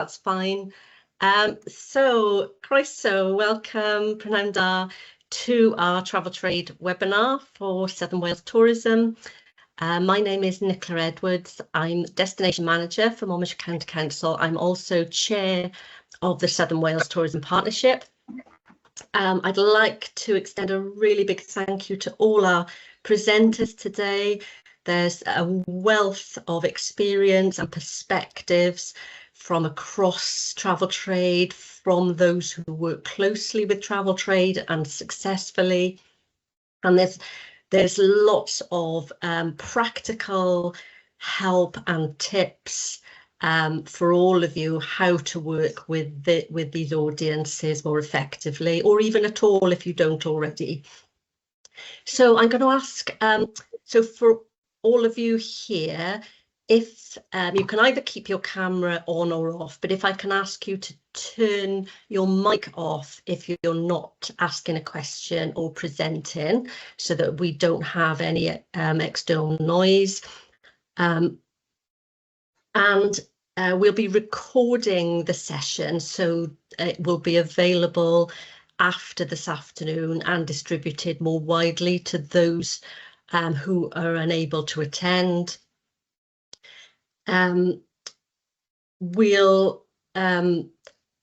that's fine. So, croeso, welcome, prynawn da, to our travel trade webinar for Southern Wales Tourism. My name is Nicola Edwards. I'm Destination Manager for Monmouthshire County Council. I'm also Chair of the Southern Wales Tourism Partnership. I'd like to extend a really big thank you to all our presenters today. There's a wealth of experience and perspectives from across travel trade, from those who work closely with travel trade and successfully. And there's lots of practical help and tips for all of you how to work with these audiences more effectively, or even at all if you don't already. So I'm going to ask, so for all of you here, if you can either keep your camera on or off, but if I can ask you to turn your mic off if you're not asking a question or presenting, so that we don't have any external noise. And we'll be recording the session, so it will be available after this afternoon and distributed more widely to those who are unable to attend. We'll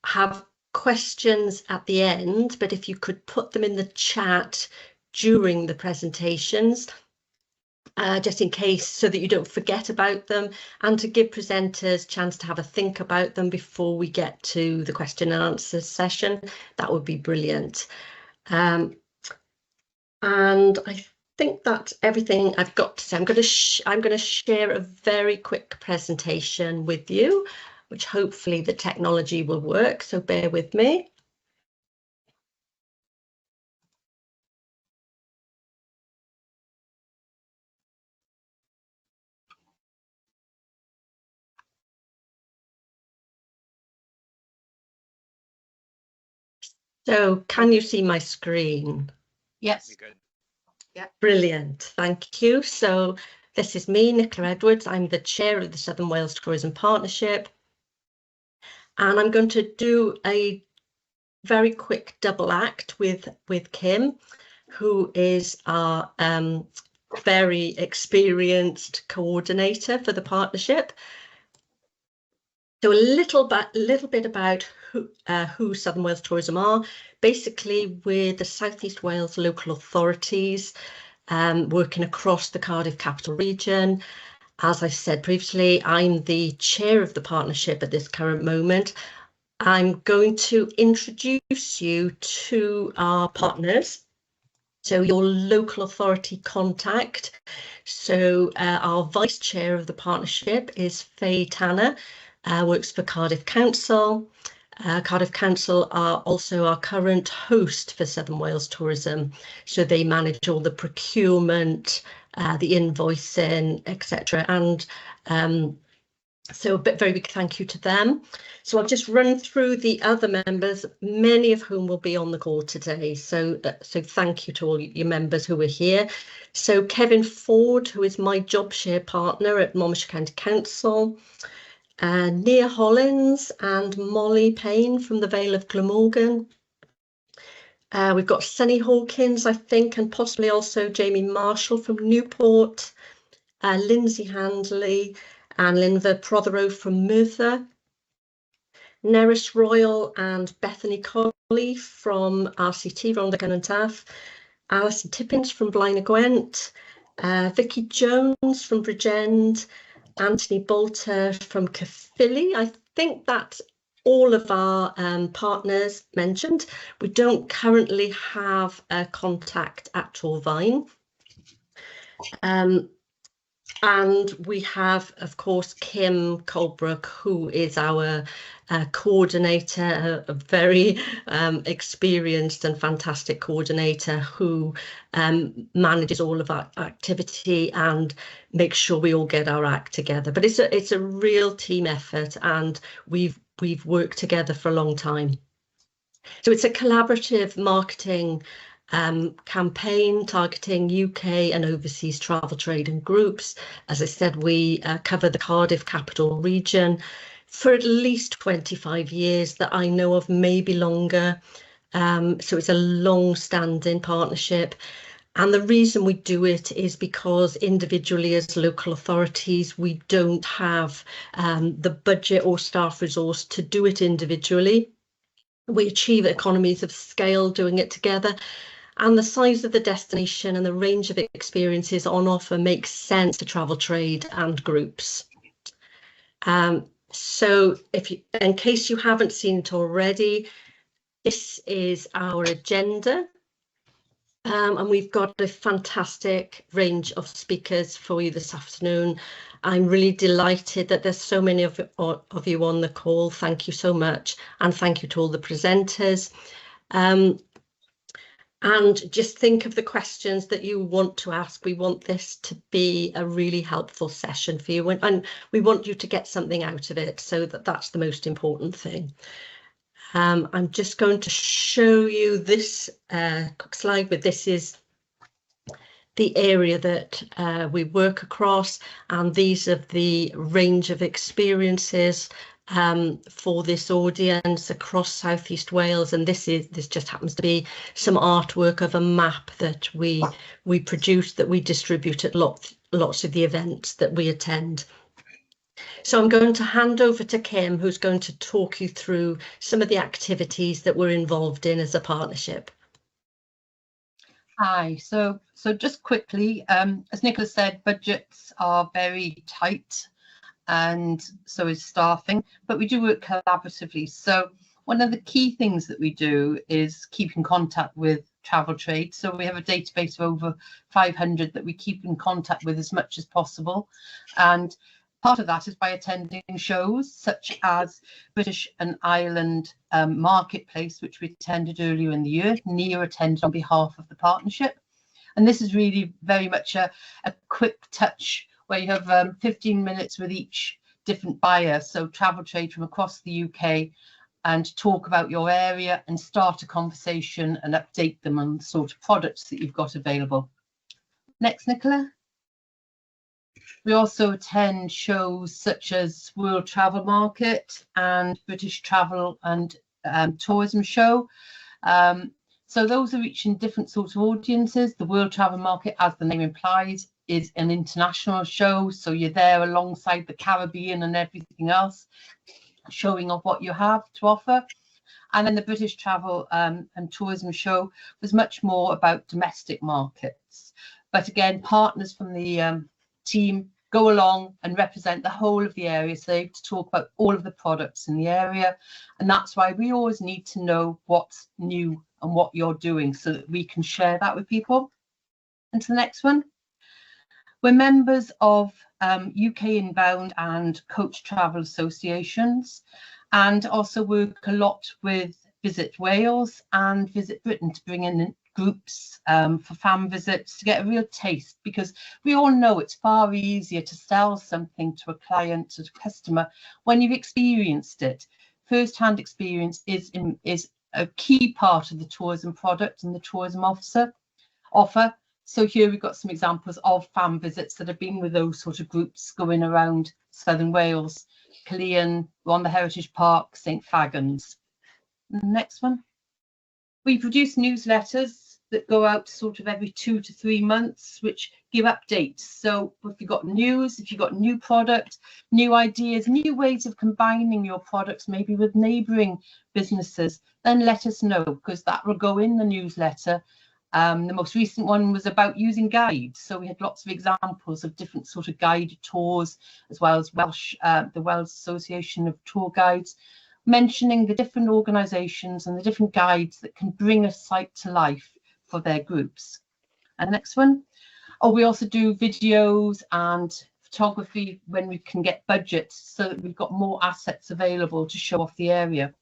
have questions at the end, but if you could put them in the chat during the presentations, just in case, so that you don't forget about them, and to give presenters a chance to have a think about them before we get to the question and answer session, that would be brilliant. And I think that's everything I've got to say. I'm going to share a very quick presentation with you, which hopefully the technology will work, so bear with me. So can you see my screen? Yes. Good. Yeah. Brilliant, thank you. So this is me, Nicola Edwards. I'm the chair of the Southern Wales Tourism Partnership. And I'm going to do a very quick double act with Kim, who is our very experienced coordinator for the partnership. So a little bit about who Southern Wales Tourism are. Basically, we're the South East Wales local authorities working across the Cardiff capital region. As I said previously, I'm the chair of the partnership at this current moment. I'm going to introduce you to our partners. So your local authority contact. So our vice chair of the partnership is Faye Tanner, works for Cardiff Council. Cardiff Council are also our current host for Southern Wales Tourism. So they manage all the procurement, the invoicing, etc. And so a very big thank you to them. So I'll just run through the other members, many of whom will be on the call today. So thank you to all your members who are here. So Kevin Ford, who is my job share partner at Monmouthshire County Council, Nia Hollins and Molly Payne from the Vale of Glamorgan. We've got Sunny Hawkins, I think, and possibly also Jamie Marshall from Newport, Lindsay Handley, and Linva Prothero from Merthyr, Neris Royal and Bethany Colley from RCT, Rhondda Cynon Taf, Alison Tippins from Blaen y Gwent, Vicky Jones from Bridgend, Anthony Bolter from Caerphilly. I think that's all of our partners mentioned. We don't currently have a contact at Torvine. And we have, of course, Kim Colebrook, who is our coordinator, a very experienced and fantastic coordinator who manages all of our activity and makes sure we all get our act together. But it's a real team effort, and we've worked together for a long time. So it's a collaborative marketing campaign targeting UK and overseas travel trade and groups. As I said, we cover the Cardiff capital region. for at least 25 years that I know of, maybe longer. So it's a long-standing partnership. And the reason we do it is because individually as local authorities, we don't have the budget or staff resource to do it individually. We achieve economies of scale doing it together. And the size of the destination and the range of experiences on offer makes sense to travel trade and groups. So in case you haven't seen it already, this is our agenda. And we've got a fantastic range of speakers for you this afternoon. I'm really delighted that there's so many of you on the call. Thank you so much. And thank you to all the presenters. And just think of the questions that you want to ask. We want this to be a really helpful session for you, and we want you to get something out of it, so that's the most important thing. I'm just going to show you this slide, but this is the area that we work across, and these are the range of experiences for this audience across South East Wales. And this just happens to be some artwork of a map that we produce, that we distribute at lots of the events that we attend. So I'm going to hand over to Kim, who's going to talk you through some of the activities that we're involved in as a partnership. Hi, so just quickly, as Nicola said, budgets are very tight, and so is staffing, but we do work collaboratively. So one of the key things that we do is keep in contact with travel trade. So we have a database of over 500 that we keep in contact with as much as possible. And part of that is by attending shows such as British and Ireland Marketplace, which we attended earlier in the year. Nia attended on behalf of the partnership. And this is really very much a quick touch where you have 15 minutes with each different buyer. So travel trade from across the UK, and talk about your area and start a conversation and update them on the sort of products that you've got available. Next, Nicola. We also attend shows such as World Travel Market and British Travel and Tourism Show. So those are reaching different sorts of audiences. The World Travel Market, as the name implies, is an international show. So you're there alongside the Caribbean and everything else, showing off what you have to offer. And then the British Travel and Tourism Show was much more about domestic markets. But again, partners from the team go along and represent the whole of the area, so they have to talk about all of the products in the area. And that's why we always need to know what's new and what you're doing, so that we can share that with people. And to the next one. We're members of UK Inbound and Coach Travel Associations, and also work a lot with Visit Wales and Visit Britain to bring in groups for fan visits, to get a real taste, because we all know it's far easier to sell something to a client, to a customer, when you've experienced it. First-hand experience is a key part of the tourism product and the tourism offer. So here we've got some examples of fan visits that have been with those sort of groups going around Southern Wales, Caerleon, we're on the Heritage Park, St Fagans. Next one. We produce newsletters that go out sort of every 2 to 3 months, which give updates. So if you've got news, if you've got new product, new ideas, new ways of combining your products, maybe with neighbouring businesses, then let us know, because that will go in the newsletter. The most recent one was about using guides. So we had lots of examples of different sort of guided tours, as well as the Welsh Association of Tour Guides, mentioning the different organisations and the different guides that can bring a site to life for their groups. And the next one. Oh, we also do videos and photography when we can get budgets, so that we've got more assets available to show off the area.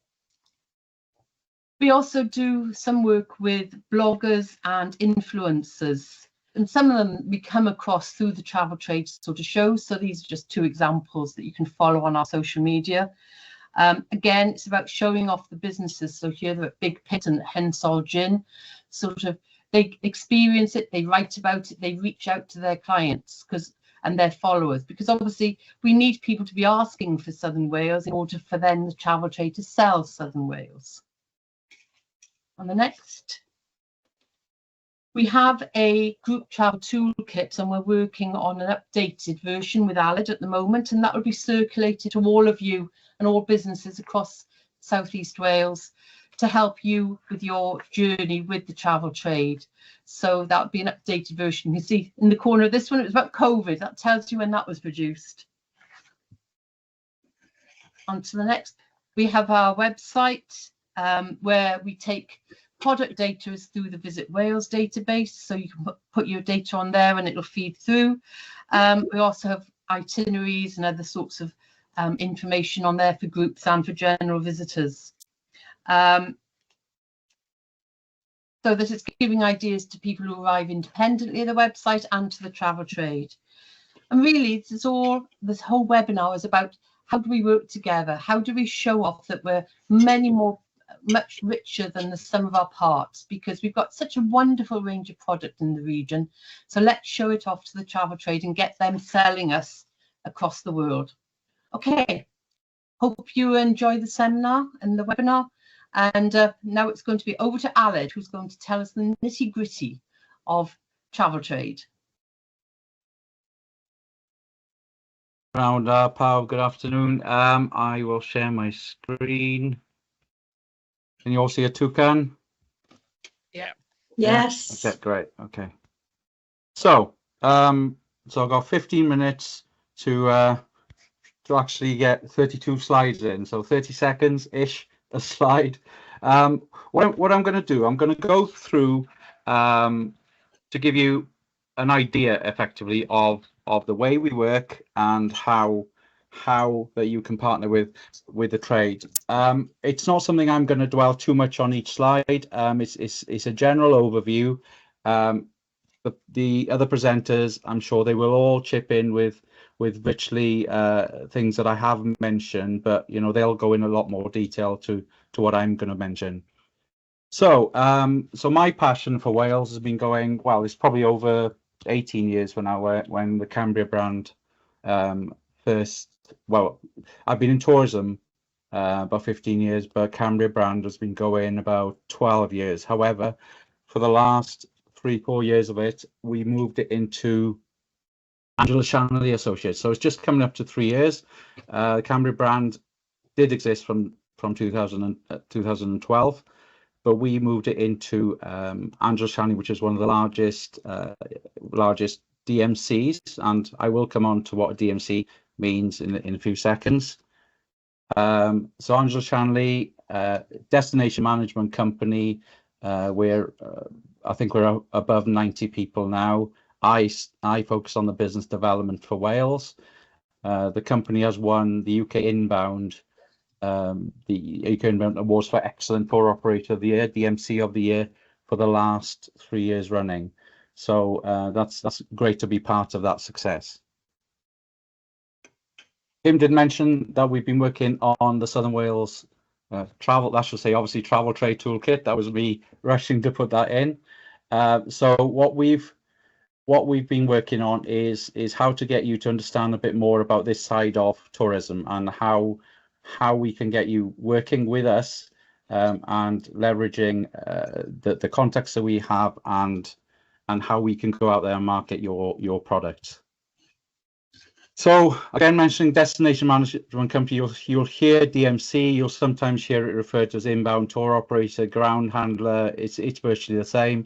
We also do some work with bloggers and influencers, and some of them we come across through the travel trade sort of shows. So these are just 2 examples that you can follow on our social media. Again, it's about showing off the businesses. So here they're at Big Pit and Hensol Gin. Sort of they experience it, they write about it, they reach out to their clients, because and their followers, because obviously we need people to be asking for Southern Wales in order for then the travel trade to sell Southern Wales. On the next, we have a group travel toolkit, and we're working on an updated version with Aled at the moment, and that will be circulated to all of you and all businesses across South East Wales to help you with your journey with the travel trade. So that would be an updated version. You see in the corner of this one, it was about COVID. That tells you when that was produced. On to the next. We have our website where we take product data through the Visit Wales database. So you can put your data on there and it'll feed through. We also have itineraries and other sorts of information on there for groups and for general visitors. So that it's giving ideas to people who arrive independently of the website and to the travel trade. And really, this whole webinar is about how do we work together? How do we show off that we're much richer than the sum of our parts, because we've got such a wonderful range of product in the region. So let's show it off to the travel trade and get them selling us across the world. Okay, hope you enjoy the seminar and the webinar. And now it's going to be over to Aled, who's going to tell us the nitty-gritty of travel trade. Round Pau, good afternoon. I will share my screen. Can you all see a toucan? Yeah. Yes. Yeah? Okay, great. Okay. So I've got 15 minutes to actually get 32 slides in. So 30 seconds ish a slide. What I'm going to do, I'm going to go through to give you an idea effectively of the way we work and how that you can partner with the trade. It's not something I'm going to dwell too much on each slide. It's a general overview. The other presenters, I'm sure they will all chip in with richly things that I haven't mentioned, but you know, they'll go in a lot more detail to what I'm going to mention. So so my passion for Wales has been going, well, it's probably over 18 years for now, when the Cambria brand first, well, I've been in tourism about 15 years, but Cambria brand has been going about 12 years. However, for the last 3-4 years of it, we moved it into Angela Shanley Associates. So it's just coming up to 3 years. The Cambria brand did exist from 2012, but we moved it into Angela Shanley, which is one of the largest DMCs, and I will come on to what a DMC means in a few seconds. So Angela Shanley, destination management company, where I think we're above 90 people now. I focus on the business development for Wales. The company has won the UK Inbound Awards for Excellent Tour Operator of the Year, DMC of the Year, for the last 3 years running. So that's great to be part of that success. Tim did mention that we've been working on the Southern Wales travel, I should say, obviously, travel trade toolkit. That was me rushing to put that in. So what we've been working on is how to get you to understand a bit more about this side of tourism and how we can get you working with us and leveraging the contacts that we have and how we can go out there and market your product. So again, mentioning destination management company, you'll hear DMC, you'll sometimes hear it referred to as inbound tour operator, ground handler. It's virtually the same.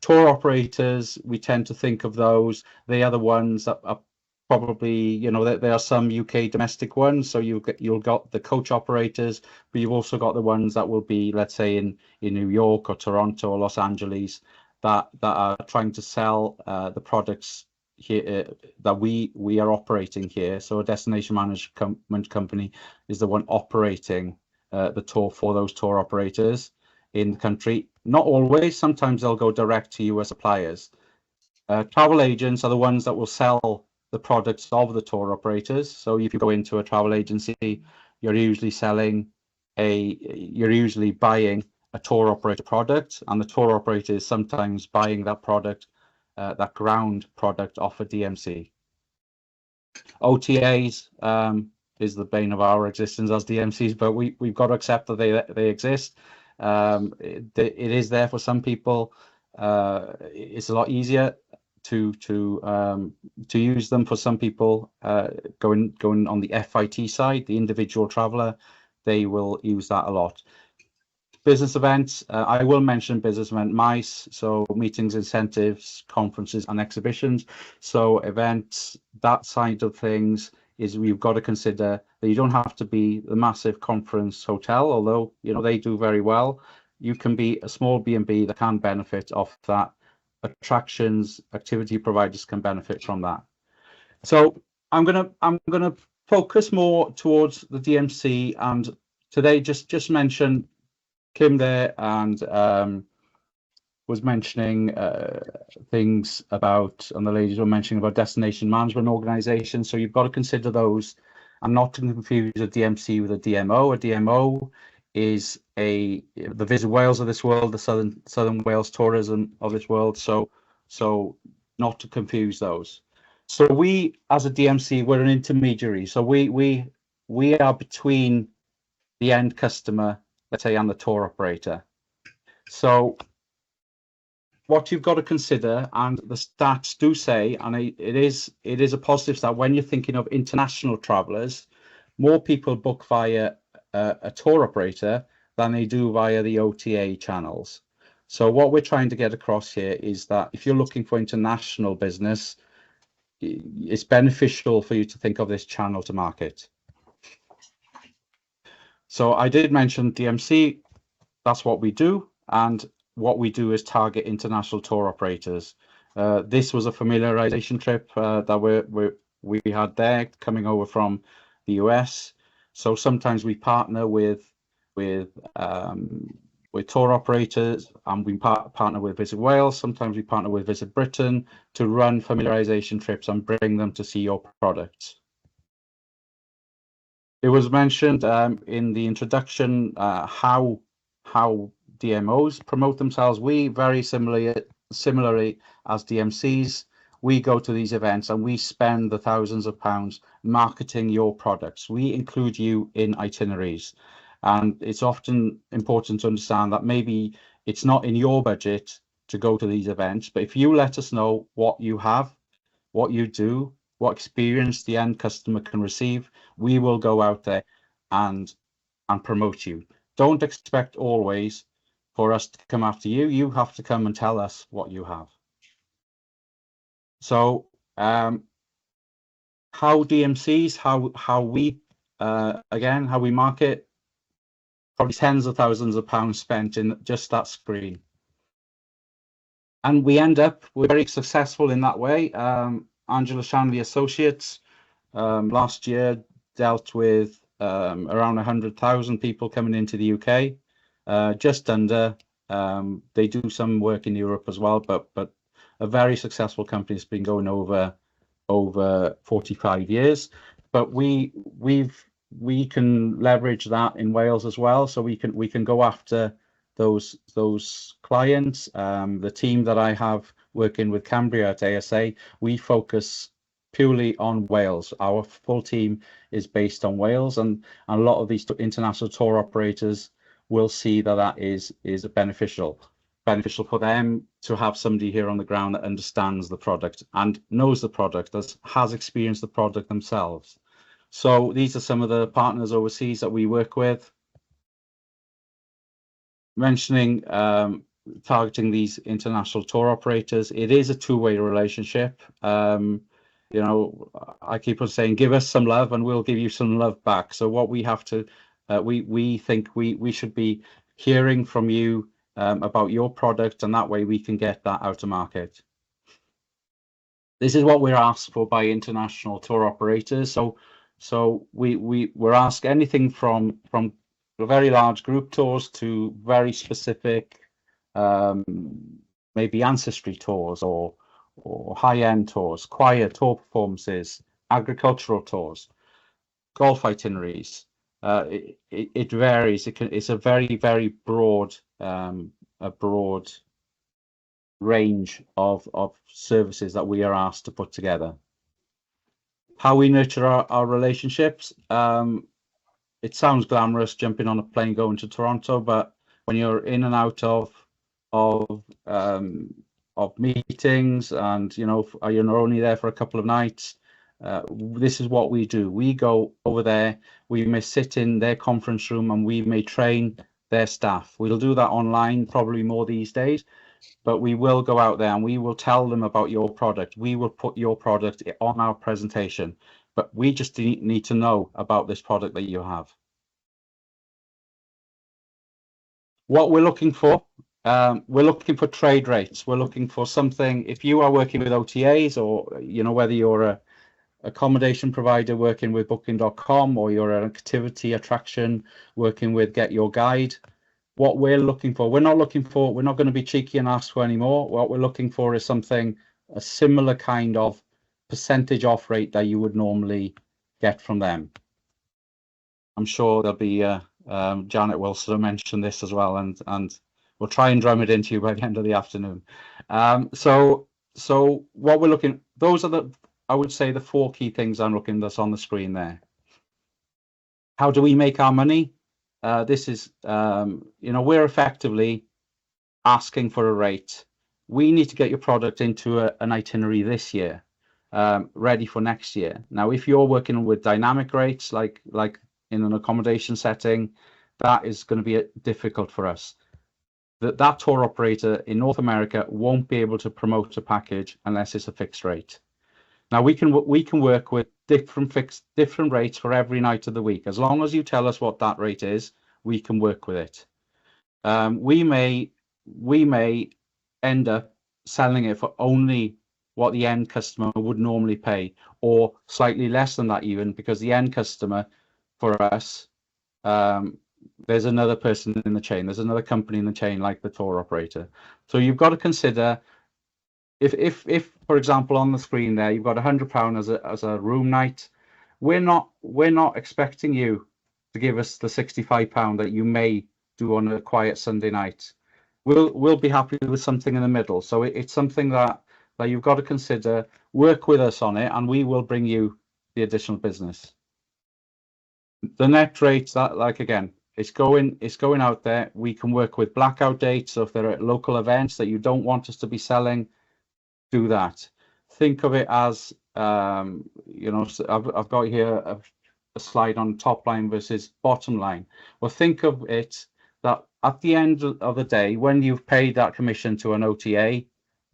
Tour operators, we tend to think of those. They are the ones that are probably, you know, there are some UK domestic ones. So you'll got the coach operators, but you've also got the ones that will be, let's say, in New York or Toronto or Los Angeles that are trying to sell the products here that we are operating here. So a destination management company is the one operating the tour for those tour operators in the country. Not always, sometimes they'll go direct to you as suppliers. Travel agents are the ones that will sell the products of the tour operators. So if you go into a travel agency, you're usually buying a tour operator product, and the tour operator is sometimes buying that product, that ground product off a DMC. OTAs is the bane of our existence as DMCs, but we've got to accept that they exist. It is there for some people. It's a lot easier to use them. For some people, going on the FIT side, the individual traveler, they will use that a lot. Business events, I will mention business event MICE, so meetings, incentives, conferences and exhibitions. So events, that side of things is we've got to consider that you don't have to be the massive conference hotel, although they do very well. You can be a small B&B that can benefit off that. Attractions, activity providers can benefit from that. So I'm gonna focus more towards the DMC, and today just mention Kim there, and was mentioning things about, and the ladies were mentioning about destination management organizations. So you've got to consider those, and not to confuse a DMC with a DMO. A DMO is the Visit Wales of this world, the Southern Wales tourism of this world. So not to confuse those. So we, as a DMC, we're an intermediary. So we are between the end customer, let's say, and the tour operator. So what you've got to consider, and the stats do say, and it is a positive stat, when you're thinking of international travelers, more people book via a tour operator than they do via the OTA channels. So what we're trying to get across here is that if you're looking for international business, it's beneficial for you to think of this channel to market. So I did mention DMC, that's what we do, and what we do is target international tour operators. This was a familiarization trip that we had there, coming over from the US. So sometimes we partner with tour operators, and we partner with Visit Wales. Sometimes we partner with Visit Britain to run familiarization trips and bring them to see your products. It was mentioned in the introduction how DMOs promote themselves. We very similarly as DMCs, we go to these events and we spend the thousands of pounds marketing your products. We include you in itineraries, and it's often important to understand that maybe it's not in your budget to go to these events, but if you let us know what you have, what you do, what experience the end customer can receive, we will go out there and promote you. Don't expect always for us to come after you. You have to come and tell us what you have. So how DMCs, how we again, how we market, probably tens of thousands of pounds spent in just that screen. And we're very successful in that way. Angela Shanley Associates last year dealt with around 100,000 people coming into the UK, just under. They do some work in Europe as well, but a very successful company has been going over 45 years. But we can leverage that in Wales as well, so we can go after those clients. The team that I have working with Cambria at ASA, we focus purely on Wales. Our full team is based on Wales, and a lot of these international tour operators will see that is beneficial for them to have somebody here on the ground that understands the product and knows the product, has experienced the product themselves. So these are some of the partners overseas that we work with. Mentioning targeting these international tour operators, it is a two-way relationship. You know, I keep on saying, give us some love and we'll give you some love back. So what we have to, we think we should be hearing from you about your product, and that way we can get that out to market. This is what we're asked for by international tour operators. So we're asked anything from very large group tours to very specific, maybe ancestry tours or high-end tours, choir tour performances, agricultural tours, golf itineraries. It varies. It's a very broad range of services that we are asked to put together. How we nurture our relationships. It sounds glamorous jumping on a plane going to Toronto, but when you're in and out of meetings, and you're only there for a couple of nights, this is what we do. We go over there, we may sit in their conference room, and we may train their staff. We'll do that online, probably more these days, but we will go out there and we will tell them about your product. We will put your product on our presentation, but we just need to know about this product that you have. What we're looking for, we're looking for trade rates. We're looking for something, if you are working with OTAs, or whether you're a accommodation provider working with booking.com, or you're an activity attraction working with Get Your Guide, what we're looking for, we're not going to be cheeky and ask for any more. What we're looking for is something, a similar kind of percentage off rate that you would normally get from them. I'm sure there'll be Janet will sort of mention this as well, and we'll try and drum it into you by the end of the afternoon. So what we're looking, those are I would say the 4 key things I'm looking that's on the screen there. How do we make our money? This is, we're effectively asking for a rate. We need to get your product into an itinerary this year, ready for next year. Now, if you're working with dynamic rates, like in an accommodation setting, that is going to be difficult for us. That tour operator in North America won't be able to promote a package unless it's a fixed rate. Now, we can work with different rates for every night of the week. As long as you tell us what that rate is, we can work with it. We may end up selling it for only what the end customer would normally pay, or slightly less than that even, because the end customer for us, there's another person in the chain, there's another company in the chain like the tour operator. So you've got to consider, if for example on the screen there you've got £100 as a room night, we're not expecting you to give us the £65 that you may do on a quiet Sunday night. We'll be happy with something in the middle. So it's something that you've got to consider, work with us on it, and we will bring you the additional business. The net rates, that, like, again, it's going out there. We can work with blackout dates. So if there are local events that you don't want us to be selling, do that. Think of it as, I've got here a slide on top line versus bottom line. Well, think of it that at the end of the day, when you've paid that commission to an OTA,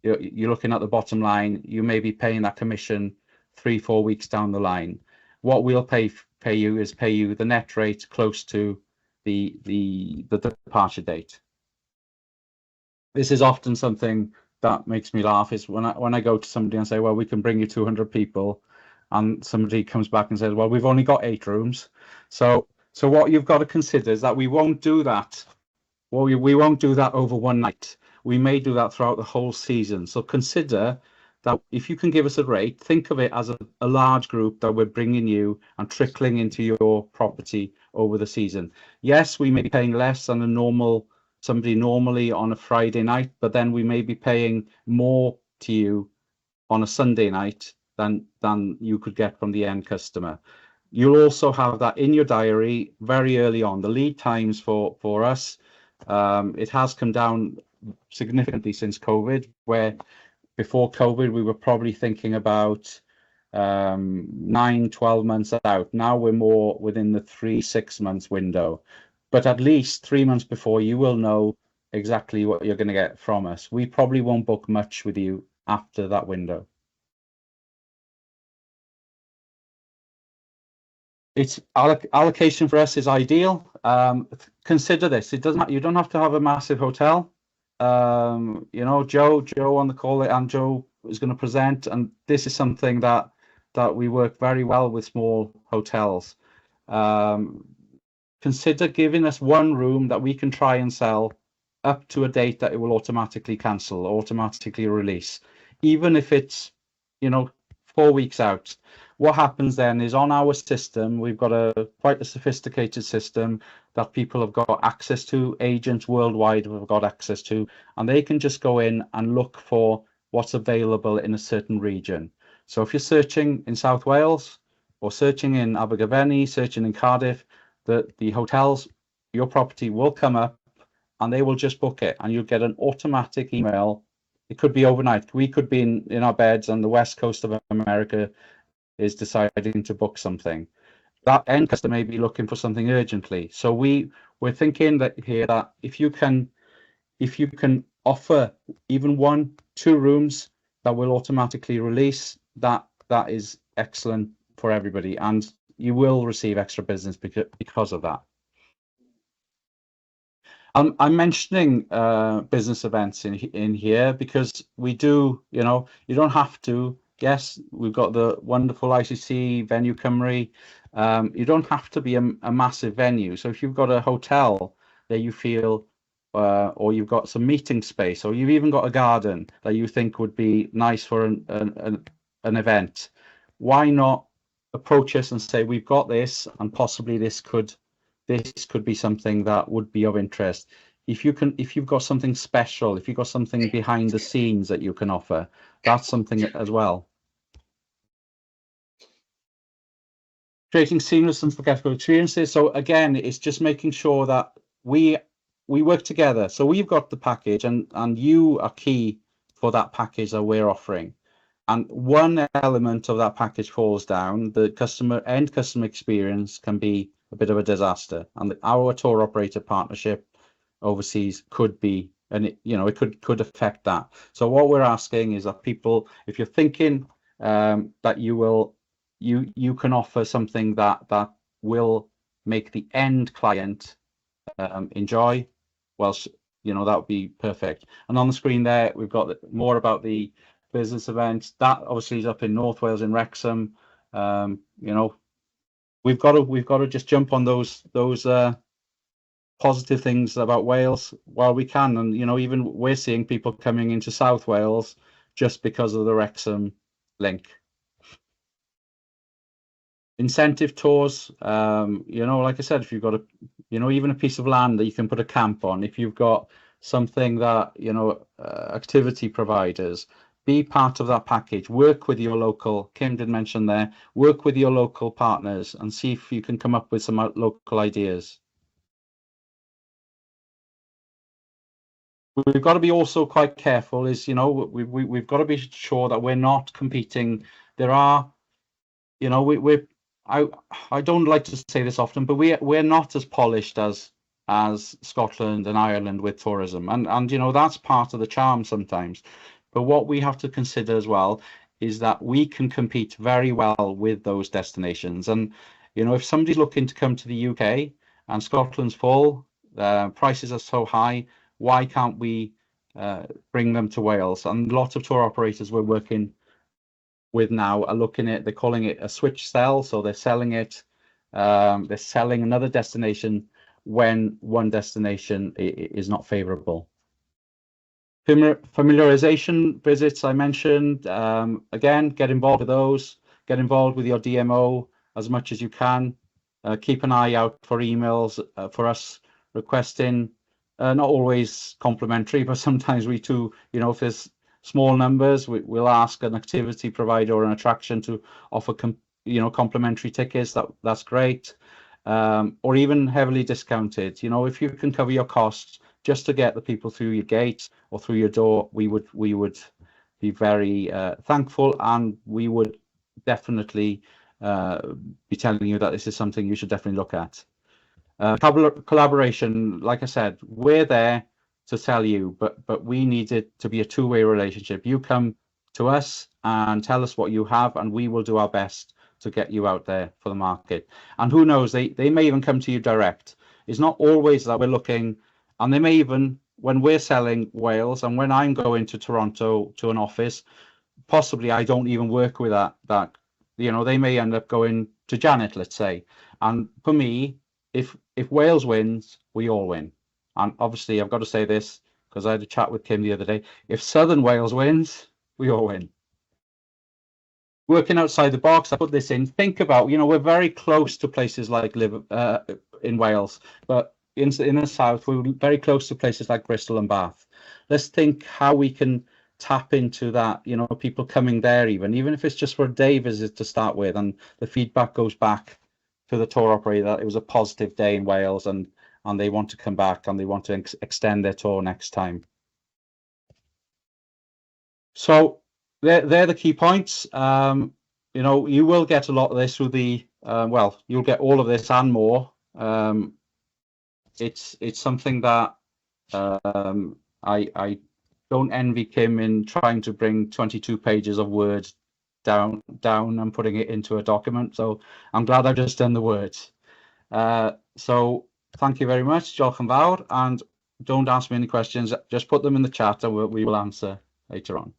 you're looking at the bottom line. You may be paying that commission 3-4 weeks down the line. What we'll pay you is pay you the net rate close to the departure date. This is often something that makes me laugh, is when I go to somebody and say, well, we can bring you 200 people, and somebody comes back and says, well, we've only got 8 rooms. So what you've got to consider is that we won't do that. Well, we won't do that over one night. We may do that throughout the whole season. So consider that if you can give us a rate, think of it as a large group that we're bringing you and trickling into your property over the season. Yes, we may be paying less than somebody normally on a Friday night, but then we may be paying more to you on a Sunday night than you could get from the end customer. You'll also have that in your diary very early on. The lead times for us, it has come down significantly since COVID, where before COVID we were probably thinking about 9-12 months out. Now we're more within the 3-6 months window, but at least 3 months before you will know exactly what you're going to get from us. We probably won't book much with you after that window. It's allocation for us is ideal. Consider this. You don't have to have a massive hotel. Joe on the call, and Joe is going to present, and this is something that we work very well with small hotels. Consider giving us one room that we can try and sell up to a date that it will automatically cancel, automatically release, even if it's 4 weeks out. What happens then is, on our system, we've got quite a sophisticated system that people have got access to, agents worldwide have got access to, and they can just go in and look for what's available in a certain region. So if you're searching in South Wales or searching in Abergavenny, searching in Cardiff, the hotels, your property will come up and they will just book it, and you'll get an automatic email. It could be overnight. We could be in our beds on the west coast of America is deciding to book something. That end customer may be looking for something urgently. So we're thinking that here that if you can offer even 1-2 rooms that will automatically release, that is excellent for everybody, and you will receive extra business because of that. I'm mentioning business events in here because we do, you don't have to. Yes, we've got the wonderful ICC venue Cymru. You don't have to be a massive venue. So if you've got a hotel that you feel, or you've got some meeting space, or you've even got a garden that you think would be nice for an event, why not approach us and say, we've got this, and possibly this could be something that would be of interest. If you've got something special, if you've got something behind the scenes that you can offer, that's something as well. Creating seamless and forgettable experiences. So again, it's just making sure that we work together. So we've got the package, and you are key for that package that we're offering. And one element of that package falls down, the end customer experience can be a bit of a disaster, and our tour operator partnership overseas could be, and it could affect that. So what we're asking is that people, if you're thinking that you can offer something that will make the end client enjoy, well, that would be perfect. And on the screen there, we've got more about the business event that obviously is up in North Wales in Wrexham. We've got to just jump on those positive things about Wales while we can, and even we're seeing people coming into South Wales just because of the Wrexham link. Incentive tours, like I said, if you've got even a piece of land that you can put a camp on, if you've got something that activity providers, be part of that package. Work with your local, Kim did mention there, work with your local partners and see if you can come up with some local ideas. We've got to be also quite careful, we've got to be sure that we're not competing. There are, I don't like to say this often, but we're not as polished as Scotland and Ireland with tourism, and that's part of the charm sometimes. But what we have to consider as well is that we can compete very well with those destinations. And if somebody's looking to come to the UK and Scotland's full, prices are so high, why can't we bring them to Wales? And a lot of tour operators we're working with now are they're calling it a switch sell. So they're selling it, they're selling another destination when one destination is not favorable. Familiarization visits I mentioned, again, get involved with those, get involved with your DMO as much as you can. Keep an eye out for emails for us requesting, not always complimentary, but sometimes we too, if there's small numbers, we'll ask an activity provider or an attraction to offer complimentary tickets. That's great, or even heavily discounted. If you can cover your costs just to get the people through your gate or through your door, we would be very thankful, and we would definitely be telling you that this is something you should definitely look at. Collaboration, like I said, we're there to tell you, but we need it to be a two-way relationship. You come to us and tell us what you have, and we will do our best to get you out there for the market. And who knows, they may even come to you direct. It's not always that we're looking, and they may even, when we're selling Wales and when I'm going to Toronto to an office, possibly I don't even work with that they may end up going to Janet, let's say. And for me, if Wales wins, we all win. And obviously I've got to say this because I had a chat with Kim the other day. If Southern Wales wins, we all win. Working outside the box, I put this in. Think about, we're very close to places like in Wales, but in the south, we're very close to places like Bristol and Bath. Let's think how we can tap into that, you know, people coming there, even if it's just for a day visit to start with, and the feedback goes back to the tour operator that it was a positive day in Wales, and they want to come back and they want to extend their tour next time. So they're the key points. You know, you will get a lot of this through the well, you'll get all of this and more. It's something that I don't envy Kim in trying to bring 22 pages of words down and putting it into a document. So I'm glad I've just done the words. So thank you very much, diolch yn fawr, and don't ask me any questions, just put them in the chat and we will answer later on.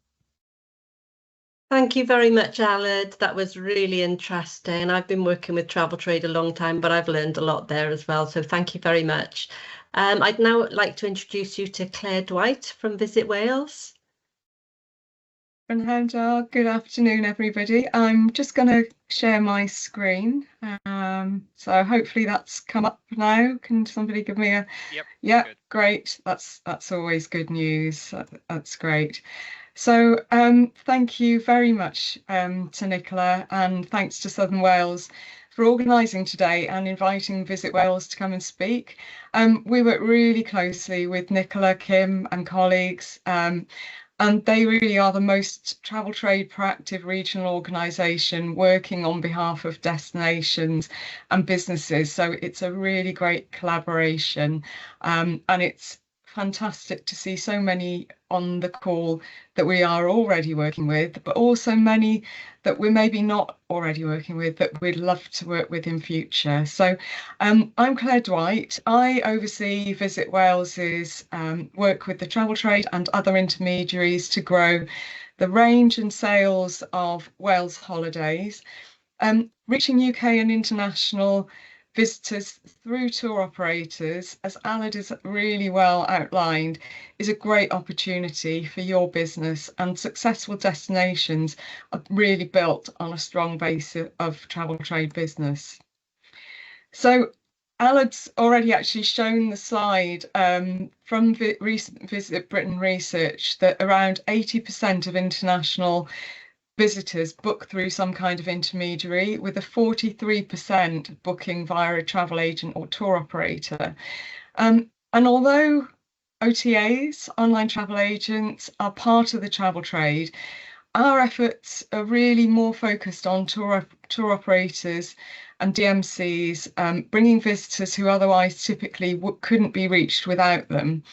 Thank you very much, Aled. That was really interesting. I've been working with travel trade a long time, but I've learned a lot there as well. So thank you very much. I'd now like to introduce you to Claire Dwight from Visit Wales. Good afternoon, everybody. I'm just going to share my screen. So hopefully that's come up now. Can somebody give me a... Yep. Yeah, great. That's always good news. That's great. So thank you very much to Nicola, and thanks to Southern Wales for organising today and inviting Visit Wales to come and speak. We work really closely with Nicola, Kim and colleagues, and they really are the most travel trade proactive regional organisation working on behalf of destinations and businesses. So it's a really great collaboration, and it's fantastic to see so many on the call that we are already working with, but also many that we're maybe not already working with that we'd love to work with in future. So I'm Claire Dwight. I oversee Visit Wales's work with the travel trade and other intermediaries to grow the range and sales of Wales holidays, reaching UK and international visitors through tour operators, as Aled has really well outlined, is a great opportunity for your business, and successful destinations are really built on a strong base of travel trade business. So Aled's already actually shown the slide from recent Visit Britain research that around 80% of international visitors book through some kind of intermediary, with a 43% booking via a travel agent or tour operator. And although OTAs, online travel agents, are part of the travel trade, our efforts are really more focused on tour operators and DMCs, bringing visitors who otherwise typically couldn't be reached without them.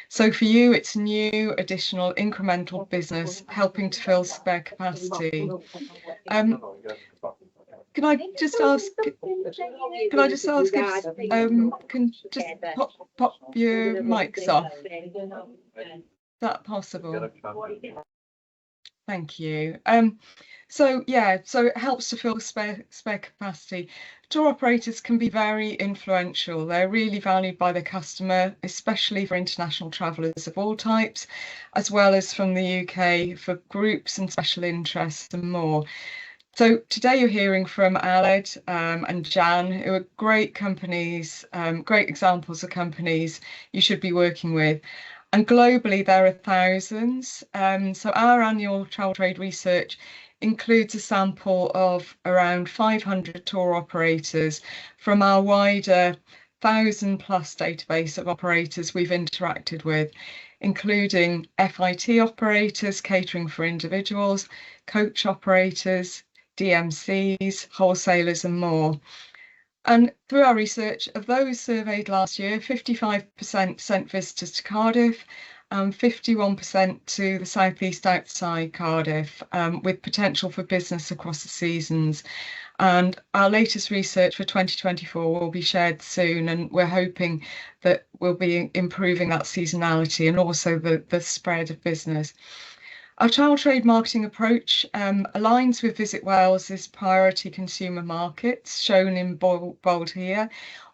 So for you, it's new, additional, incremental business helping to fill spare capacity. Can I just ask if can just pop your mics off? Is that possible? Thank you. So it helps to fill spare capacity. Tour operators can be very influential. They're really valued by the customer, especially for international travellers of all types, as well as from the UK for groups and special interests and more. So today you're hearing from Aled and Jan, who are great companies, great examples of companies you should be working with. And globally, there are thousands. So our annual travel trade research includes a sample of around 500 tour operators from our wider 1,000+ database of operators we've interacted with, including FIT operators catering for individuals, coach operators, DMCs, wholesalers and more. And through our research, of those surveyed last year, 55% sent visitors to Cardiff, 51% to the southeast outside Cardiff, with potential for business across the seasons. And our latest research for 2024 will be shared soon, and we're hoping that we'll be improving that seasonality and also the spread of business. Our travel trade marketing approach aligns with Visit Wales's priority consumer markets, shown in bold here,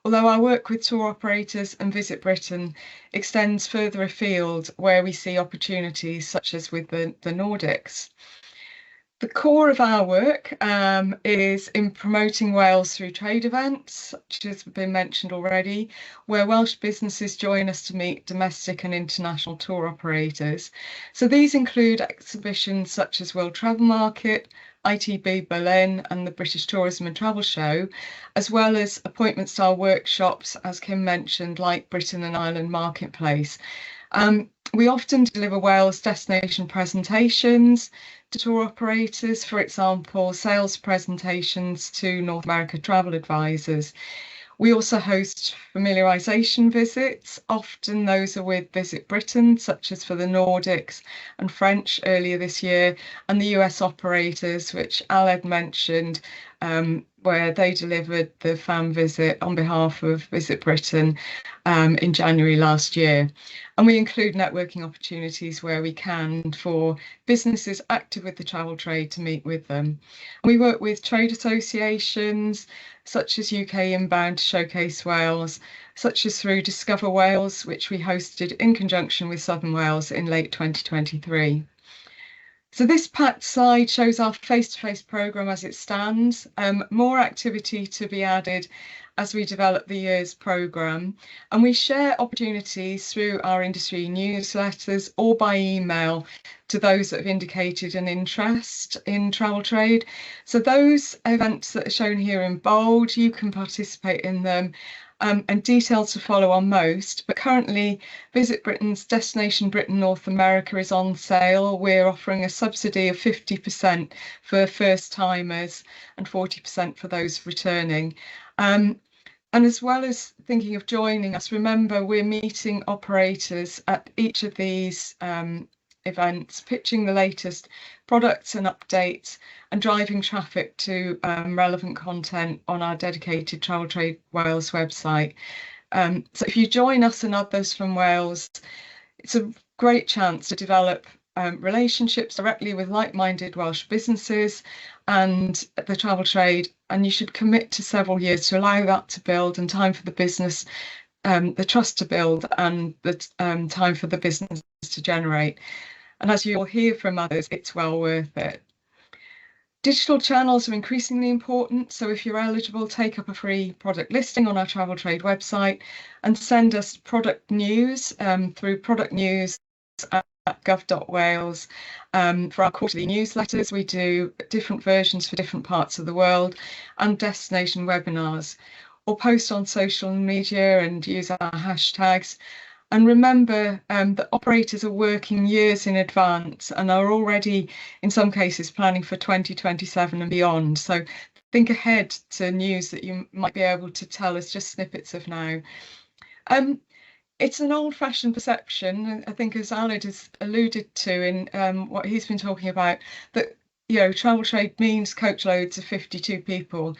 although our work with tour operators and Visit Britain extends further afield where we see opportunities such as with the Nordics. The core of our work is in promoting Wales through trade events, such as have been mentioned already, where Welsh businesses join us to meet domestic and international tour operators. So these include exhibitions such as World Travel Market, ITB Berlin and the British Tourism and Travel Show, as well as appointment-style workshops, as Kim mentioned, like Britain and Ireland Marketplace. We often deliver Wales destination presentations to tour operators, for example, sales presentations to North America travel advisors. We also host familiarisation visits, often those are with Visit Britain, such as for the Nordics and French earlier this year, and the US operators, which Aled mentioned, where they delivered the fan visit on behalf of Visit Britain in January last year. And we include networking opportunities where we can for businesses active with the travel trade to meet with them. We work with trade associations such as UK Inbound to showcase Wales, such as through Discover Wales, which we hosted in conjunction with Southern Wales in late 2023. So this packed slide shows our face-to-face programme as it stands. More activity to be added as we develop the year's programme, and we share opportunities through our industry newsletters or by email to those that have indicated an interest in travel trade. So those events that are shown here in bold, you can participate in them, and details to follow on most. But currently, Visit Britain's Destination Britain North America is on sale. We're offering a subsidy of 50% for first-timers and 40% for those returning. And as well as thinking of joining us, remember we're meeting operators at each of these events, pitching the latest products and updates and driving traffic to relevant content on our dedicated Travel Trade Wales website. So if you join us and others from Wales, it's a great chance to develop relationships directly with like-minded Welsh businesses and the travel trade, and you should commit to several years to allow that to build and time for the business, the trust to build and the time for the business to generate. And as you'll hear from others, it's well worth it. Digital channels are increasingly important, so if you're eligible, take up a free product listing on our travel trade website and send us product news through product news at gov.wales. For our quarterly newsletters, we do different versions for different parts of the world and destination webinars, or post on social media and use our hashtags. And remember that operators are working years in advance and are already, in some cases, planning for 2027 and beyond. So think ahead to news that you might be able to tell us just snippets of now. It's an old-fashioned perception, I think, as Aled has alluded to in what he's been talking about, that travel trade means coach loads of 52 people.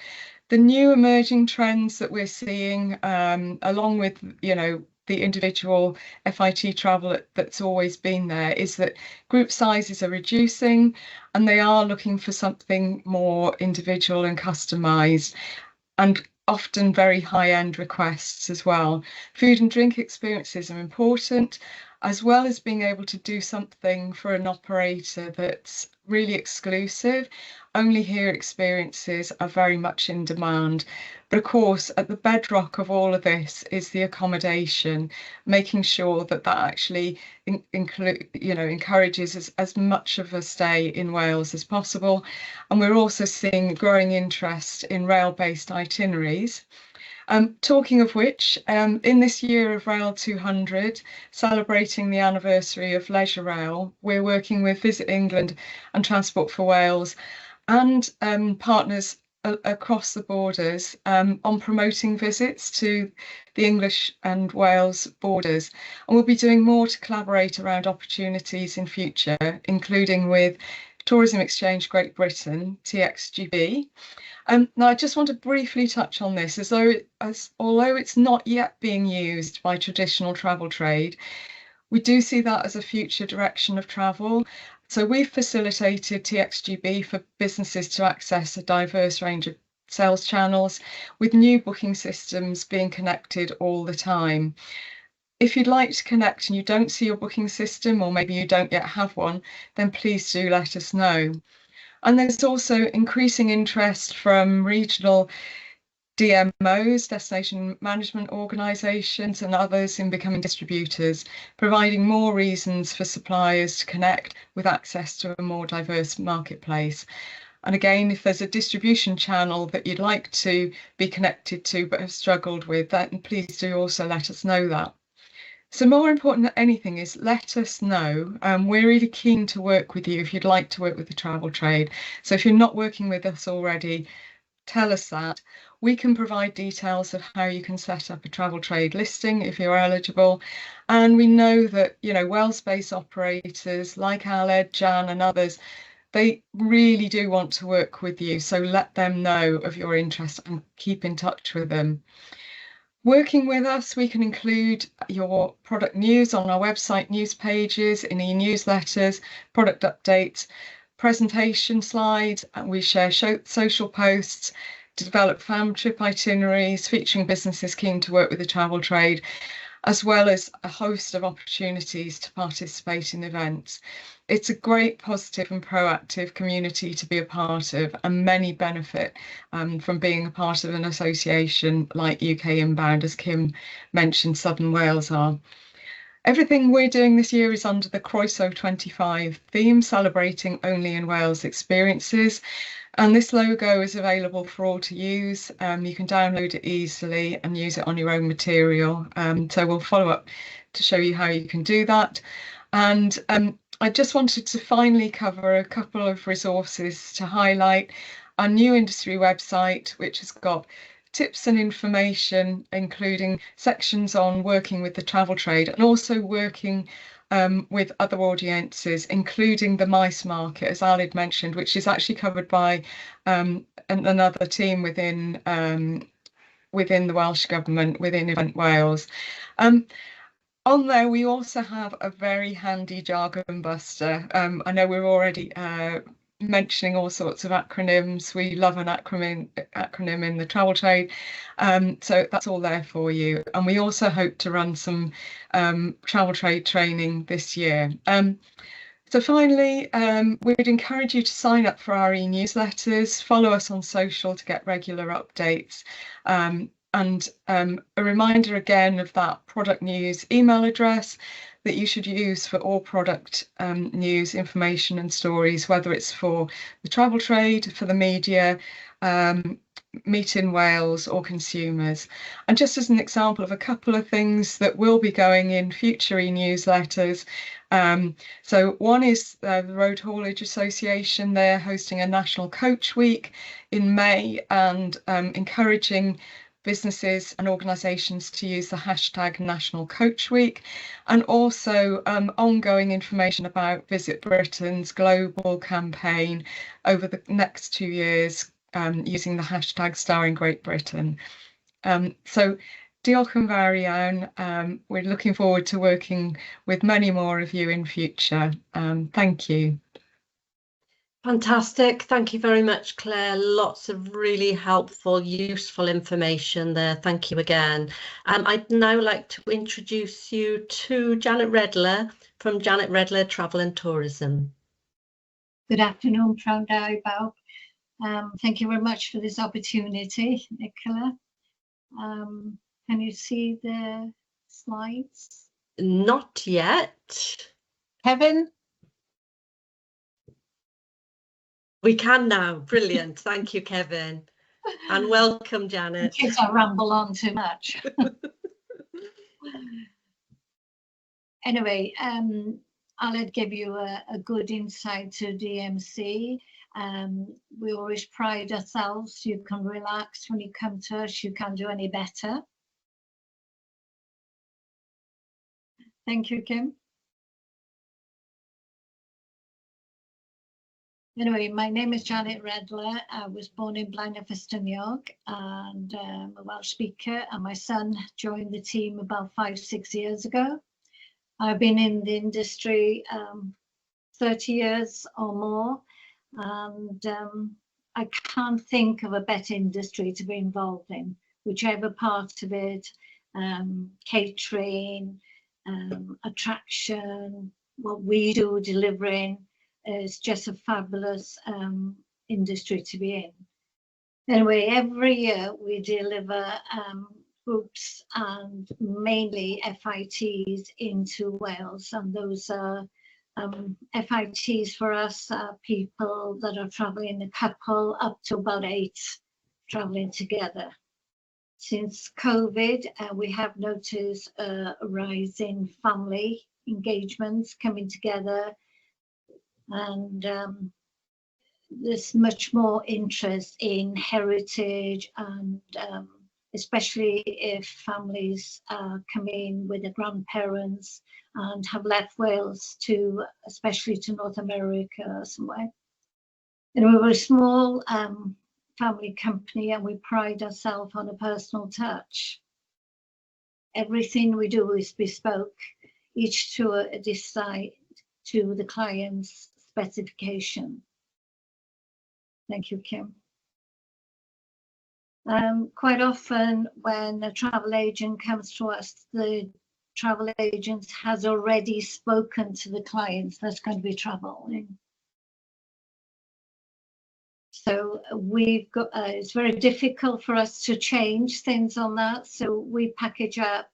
The new emerging trends that we're seeing, along with the individual FIT travel that's always been there, is that group sizes are reducing and they are looking for something more individual and customised, and often very high-end requests as well. Food and drink experiences are important, as well as being able to do something for an operator that's really exclusive. Only here experiences are very much in demand. But of course, at the bedrock of all of this is the accommodation, making sure that actually encourages as much of a stay in Wales as possible. And we're also seeing growing interest in rail-based itineraries. Talking of which, in this year of Rail 200, celebrating the anniversary of Leisure Rail, we're working with Visit England and Transport for Wales and partners across the borders on promoting visits to the English and Wales borders. And we'll be doing more to collaborate around opportunities in future, including with Tourism Exchange Great Britain, TXGB. Now, I just want to briefly touch on this, although it's not yet being used by traditional travel trade, we do see that as a future direction of travel. So we've facilitated TXGB for businesses to access a diverse range of sales channels, with new booking systems being connected all the time. If you'd like to connect and you don't see your booking system, or maybe you don't yet have one, then please do let us know. And there's also increasing interest from regional DMOs, destination management organisations, and others in becoming distributors, providing more reasons for suppliers to connect with access to a more diverse marketplace. And again, if there's a distribution channel that you'd like to be connected to but have struggled with, then please do also let us know that. So more important than anything is let us know. We're really keen to work with you if you'd like to work with the travel trade. So if you're not working with us already, tell us that. We can provide details of how you can set up a travel trade listing if you're eligible. And we know that, you know, Wales-based operators like Aled, Jan and others, they really do want to work with you. So let them know of your interest and keep in touch with them. Working with us, we can include your product news on our website news pages, in e-newsletters, product updates, presentation slides, and we share social posts to develop fam trip itineraries featuring businesses keen to work with the travel trade, as well as a host of opportunities to participate in events. It's a great, positive and proactive community to be a part of, and many benefit from being a part of an association like UK Inbound, as Kim mentioned, Southern Wales are. Everything we're doing this year is under the Croeso 25 theme, celebrating only in Wales experiences. And this logo is available for all to use. You can download it easily and use it on your own material. So we'll follow up to show you how you can do that. And I just wanted to finally cover a couple of resources to highlight. Our new industry website, which has got tips and information, including sections on working with the travel trade and also working with other audiences, including the mice market, as Alid mentioned, which is actually covered by another team within the Welsh Government, within Event Wales. On there, we also have a very handy jargon buster. I know we're already mentioning all sorts of acronyms. We love an acronym in the travel trade. So that's all there for you. And we also hope to run some travel trade training this year. So finally, we'd encourage you to sign up for our e-newsletters, follow us on social to get regular updates. And a reminder again of that product news email address that you should use for all product news, information and stories, whether it's for the travel trade, for the media, Meet in Wales or consumers. And just as an example of a couple of things that will be going in future e-newsletters. So one is the Road Haulage Association. They're hosting a National Coach Week in May and encouraging businesses and organisations to use the hashtag National Coach Week, and also ongoing information about Visit Britain's global campaign over the next 2 years using the hashtag Starring Great Britain. So diolch yn fawr iawn. We're looking forward to working with many more of you in future. Thank you. Fantastic. Thank you very much, Claire. Lots of really helpful, useful information there. Thank you again. I'd now like to introduce you to Janet Redler from Janet Redler Travel and Tourism. Good afternoon, Pnawn da I bawb. Thank you very much for this opportunity, Nicola. Can you see the slides? Not yet. Kevin? We can now. Brilliant. Thank you, Kevin. And welcome, Janet. In case I ramble on too much. Anyway, I'll give you a good insight to DMC. We always pride ourselves. You can relax when you come to us. You can't do any better. Thank you, Kim. Anyway, my name is Janet Redler. I was born in Blaenau-Ffestiniog and I'm a Welsh speaker, and my son joined the team about 5-6 years ago. I've been in the industry 30 years or more, and I can't think of a better industry to be involved in, whichever part of it, catering, attraction, what we do, delivering. It's just a fabulous industry to be in. Anyway, every year we deliver groups and mainly FITs into Wales, and those are FITs for us are people that are traveling a couple up to about 8 traveling together. Since COVID, we have noticed a rise in family engagements coming together, and there's much more interest in heritage, and especially if families come in with their grandparents and have left Wales to, especially to North America somewhere. And we're a small family company, and we pride ourselves on a personal touch. Everything we do is bespoke, each tour decide to the client's specification. Thank you, Kim. Quite often when a travel agent comes to us, the travel agent has already spoken to the clients that's going to be traveling. So we've got, it's very difficult for us to change things on that. So we package up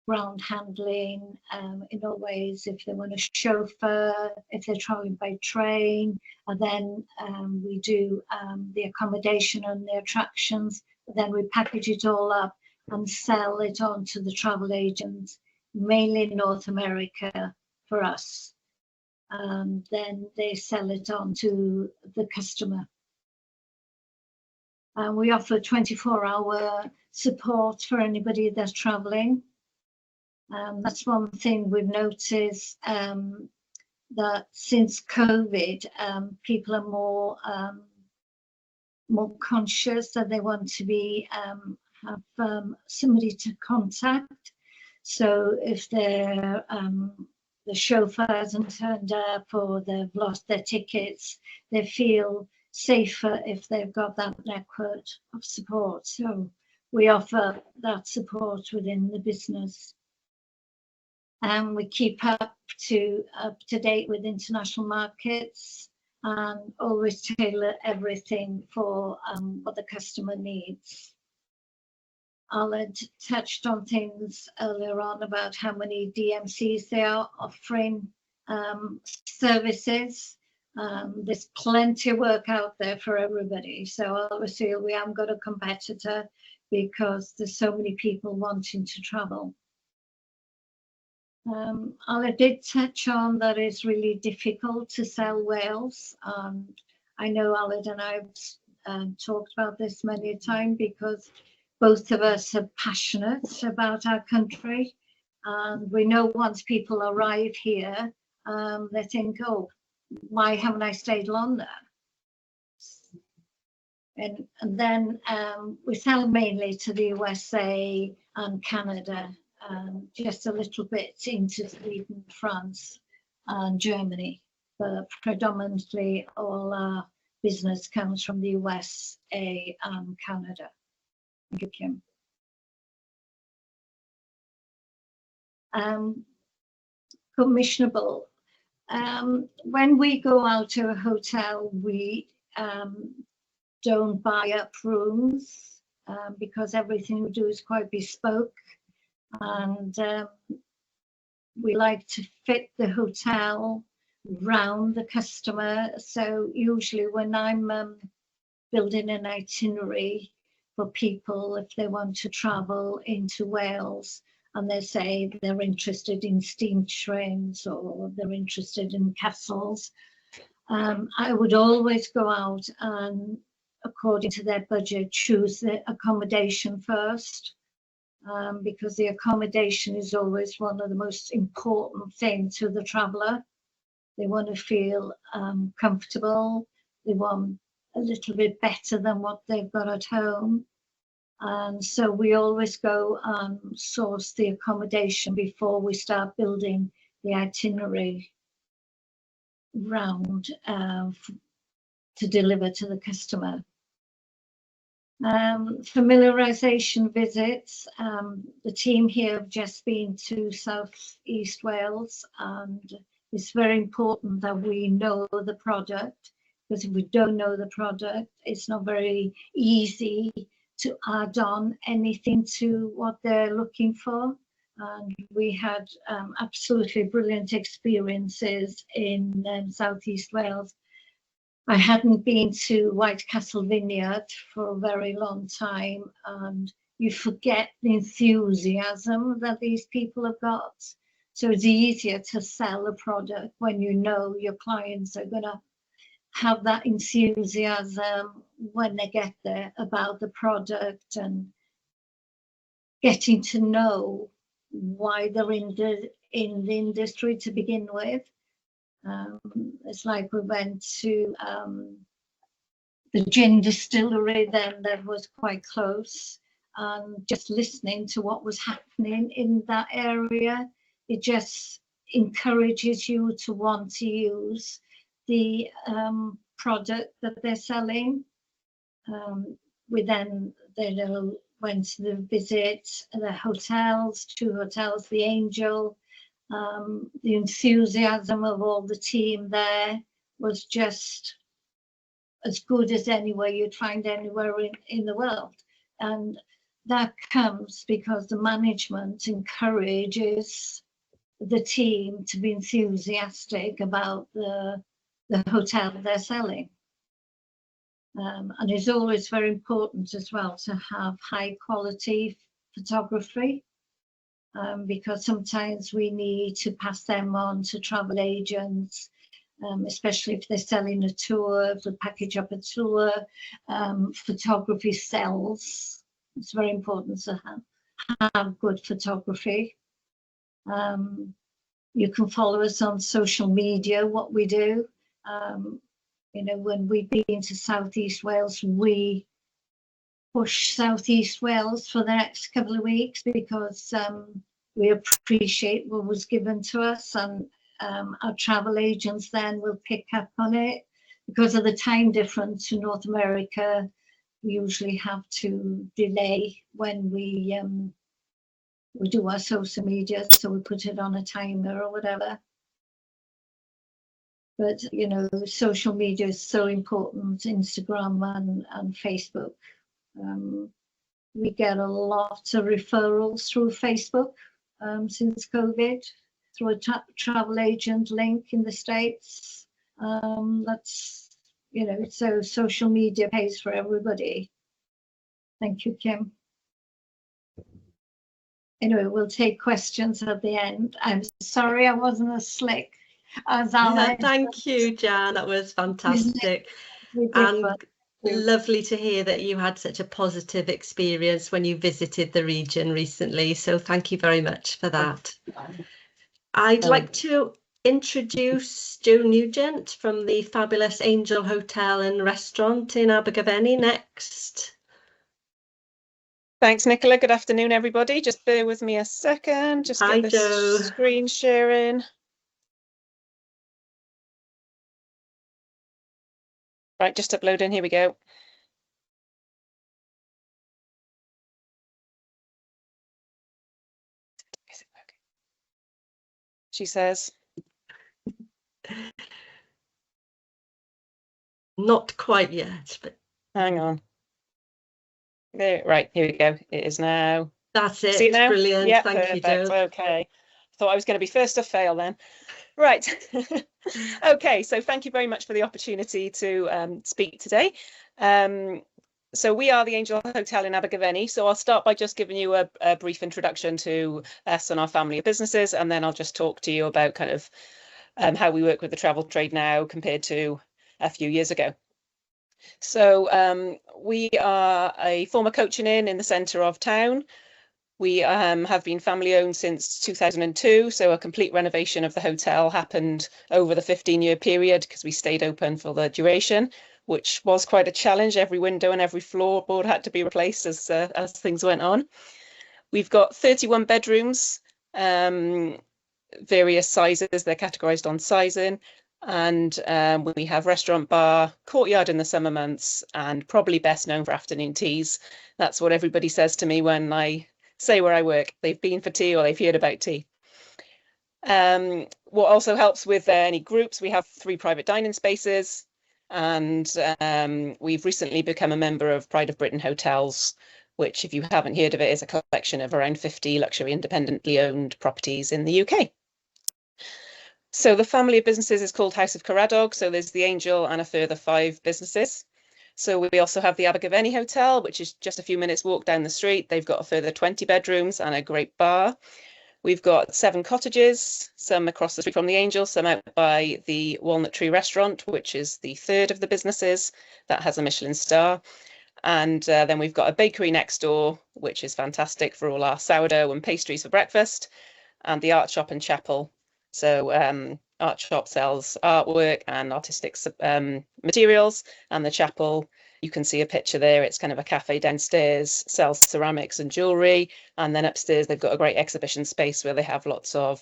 ground handling in all ways, if they want a chauffeur, if they're traveling by train, and then we do the accommodation and the attractions. Then we package it all up and sell it on to the travel agents, mainly in North America for us. Then they sell it on to the customer. We offer 24-hour support for anybody that's traveling. That's one thing we've noticed, that since COVID, people are more conscious that they want to be have somebody to contact. So if they're the chauffeur hasn't turned up or they've lost their tickets, they feel safer if they've got that network of support. So we offer that support within the business. And we keep up to date with international markets and always tailor everything for what the customer needs. Aled touched on things earlier on about how many DMCs they are offering services. There's plenty of work out there for everybody. So obviously we haven't got a competitor because there's so many people wanting to travel. Aled did touch on that it's really difficult to sell Wales. I know Aled and I have talked about this many a time because both of us are passionate about our country, and we know once people arrive here, they think, oh, why haven't I stayed longer? And then we sell mainly to the USA and Canada, just a little bit into Sweden, France and Germany, but predominantly all our business comes from the USA and Canada. Thank you, Kim. Commissionable. When we go out to a hotel, we don't buy up rooms because everything we do is quite bespoke, and we like to fit the hotel round the customer. So usually when I'm building an itinerary for people, if they want to travel into Wales and they say they're interested in steam trains or they're interested in castles, I would always go out and, according to their budget, choose the accommodation first, because the accommodation is always one of the most important things to the traveller. They want to feel comfortable. They want a little bit better than what they've got at home. And so we always go and source the accommodation before we start building the itinerary round to deliver to the customer. Familiarisation visits. The team here have just been to South East Wales and It's very important that we know the product, because if we don't know the product, it's not very easy to add on anything to what they're looking for. And we had absolutely brilliant experiences in South East Wales. I hadn't been to White Castle Vineyard for a very long time, and you forget the enthusiasm that these people have got. So it's easier to sell a product when you know your clients are going to have that enthusiasm when they get there about the product, and getting to know why they're in the industry to begin with. It's like we went to the gin distillery then that was quite close, and just listening to what was happening in that area, it just encourages you to want to use the product that they're selling. We then went to visit the hotels, 2 hotels, the Angel. The enthusiasm of all the team there was just as good as anywhere you'd find anywhere in the world. And that comes because the management encourages the team to be enthusiastic about the hotel they're selling. And it's always very important as well to have high quality photography, because sometimes we need to pass them on to travel agents, especially if they're selling a tour, if they package up a tour. Photography sells. It's very important to have good photography. You can follow us on social media, what we do. You know, when we've been to South East Wales, we push South East Wales for the next couple of weeks, because we appreciate what was given to us, and our travel agents then will pick up on it. Because of the time difference to North America, we usually have to delay when we do our social media, so we put it on a timer or whatever. But you know, social media is so important, Instagram and Facebook. We get a lot of referrals through Facebook since COVID, through a travel agent link in the States. That's, you know, so social media pays for everybody. Thank you, Kim. Anyway, we'll take questions at the end. I'm sorry I wasn't as slick as Alan. Thank you, Jan. That was fantastic. And lovely to hear that you had such a positive experience when you visited the region recently. So thank you very much for that. I'd like to introduce Joe Nugent from the fabulous Angel Hotel and Restaurant in Abergavenny next. Thanks, Nicola. Good afternoon, everybody. Just bear with me a second. Just get this screen sharing. Right, just uploading. Here we go. Is it working? She says. Not quite yet, but Hang on. There, right, here we go. It is now. That's it. See now? Brilliant. Yeah, Thank you, perfect. Joe. Okay. Thought I was going to be first to fail then. Right. Okay, so thank you very much for the opportunity to speak today. So we are the Angel Hotel in Abergavenny. So I'll start by just giving you a brief introduction to us and our family of businesses, and then I'll just talk to you about kind of how we work with the travel trade now compared to a few years ago. So we are a former coaching inn in the centre of town. We have been family owned since 2002, so a complete renovation of the hotel happened over the 15-year period because we stayed open for the duration, which was quite a challenge. Every window and every floorboard had to be replaced as things went on. We've got 31 bedrooms, various sizes, they're categorised on sizing. And we have restaurant, bar, courtyard in the summer months, and probably best known for afternoon teas. That's what everybody says to me when I say where I work. They've been for tea or they've heard about tea. What also helps with any groups, we have 3 private dining spaces, and we've recently become a member of Pride of Britain Hotels, which, if you haven't heard of it, is a collection of around 50 luxury independently owned properties in the UK. So the family of businesses is called House of Caradog. So there's the Angel and a further 5 businesses. So we also have the Abergavenny Hotel, which is just a few minutes walk down the street. They've got a further 20 bedrooms and a great bar. We've got 7 cottages, some across the street from the Angel, some out by the Walnut Tree Restaurant, which is the 3rd of the businesses that has a Michelin star. And then we've got a bakery next door, which is fantastic for all our sourdough and pastries for breakfast, and the art shop and chapel. So art shop sells artwork and artistic materials, and the chapel, you can see a picture there. It's kind of a cafe downstairs, sells ceramics and jewellery. And then upstairs, they've got a great exhibition space where they have lots of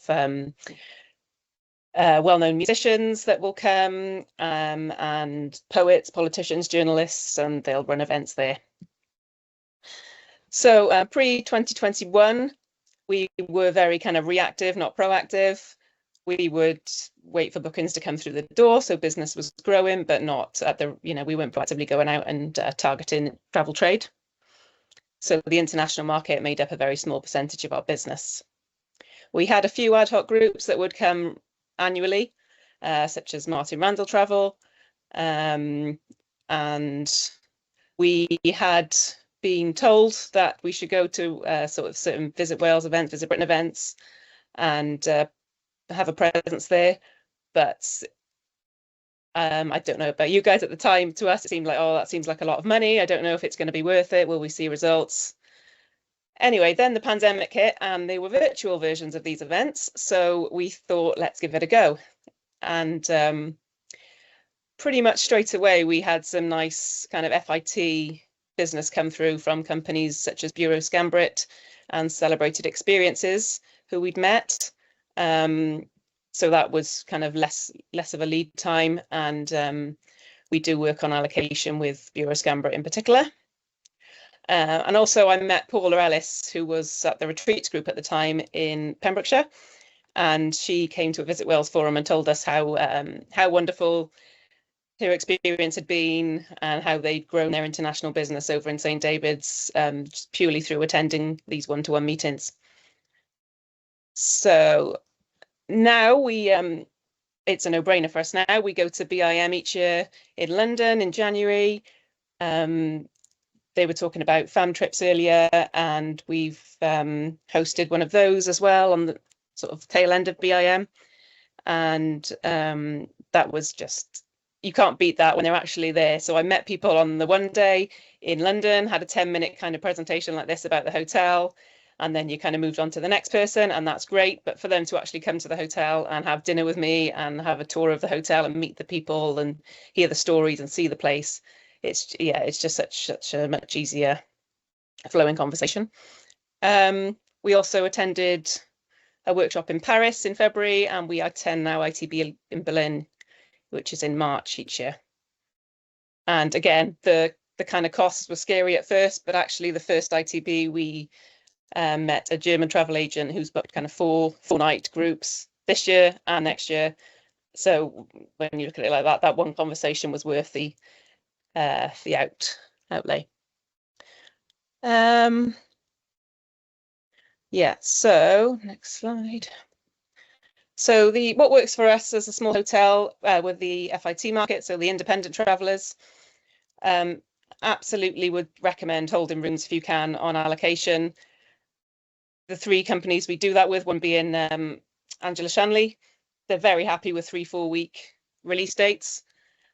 well-known musicians that will come, and poets, politicians, journalists, and they'll run events there. So pre-2021, we were very kind of reactive, not proactive. We would wait for bookings to come through the door, so business was growing, but not at the, we weren't proactively going out and targeting travel trade. So the international market made up a very small percentage of our business. We had a few ad hoc groups that would come annually, such as Martin Randall Travel, and we had been told that we should go to sort of certain Visit Wales events, Visit Britain events, and have a presence there. But I don't know about you guys at the time. To us, it seemed like, oh, that seems like a lot of money. I don't know if it's going to be worth it. Will we see results? Anyway, then the pandemic hit and they were virtual versions of these events. So we thought, let's give it a go. And pretty much straight away, we had some nice kind of FIT business come through from companies such as Bureau Scambrit and Celebrated Experiences, who we'd met. So that was kind of less of a lead time, and we do work on allocation with Bureau Scambrit in particular. And also I met Paula Ellis, who was at the retreats group at the time in Pembrokeshire, and she came to a Visit Wales forum and told us how wonderful her experience had been and how they'd grown their international business over in St David's, just purely through attending these one-to-one meetings. So now it's a no-brainer for us now. We go to BIM each year in London in January. They were talking about fam trips earlier, and we've hosted one of those as well on the sort of tail end of BIM. And that was just, you can't beat that when they're actually there. So I met people on the one day in London, had a 10-minute kind of presentation like this about the hotel, and then you kind of moved on to the next person, and that's great. But for them to actually come to the hotel and have dinner with me and have a tour of the hotel and meet the people and hear the stories and see the place, it's just such a much easier flowing conversation. We also attended a workshop in Paris in February, and we attend now ITB in Berlin, which is in March each year. And again, the kind of costs were scary at first, but actually the first ITB we met a German travel agent who's booked kind of four-night groups this year and next year. So when you look at it like that, that one conversation was worth the outlay. Yeah, so next slide. So what works for us as a small hotel with the FIT market, so the independent travellers, absolutely would recommend holding rooms if you can on allocation. The 3 companies we do that with, one being Angela Shanley, they're very happy with 3-4 week release dates.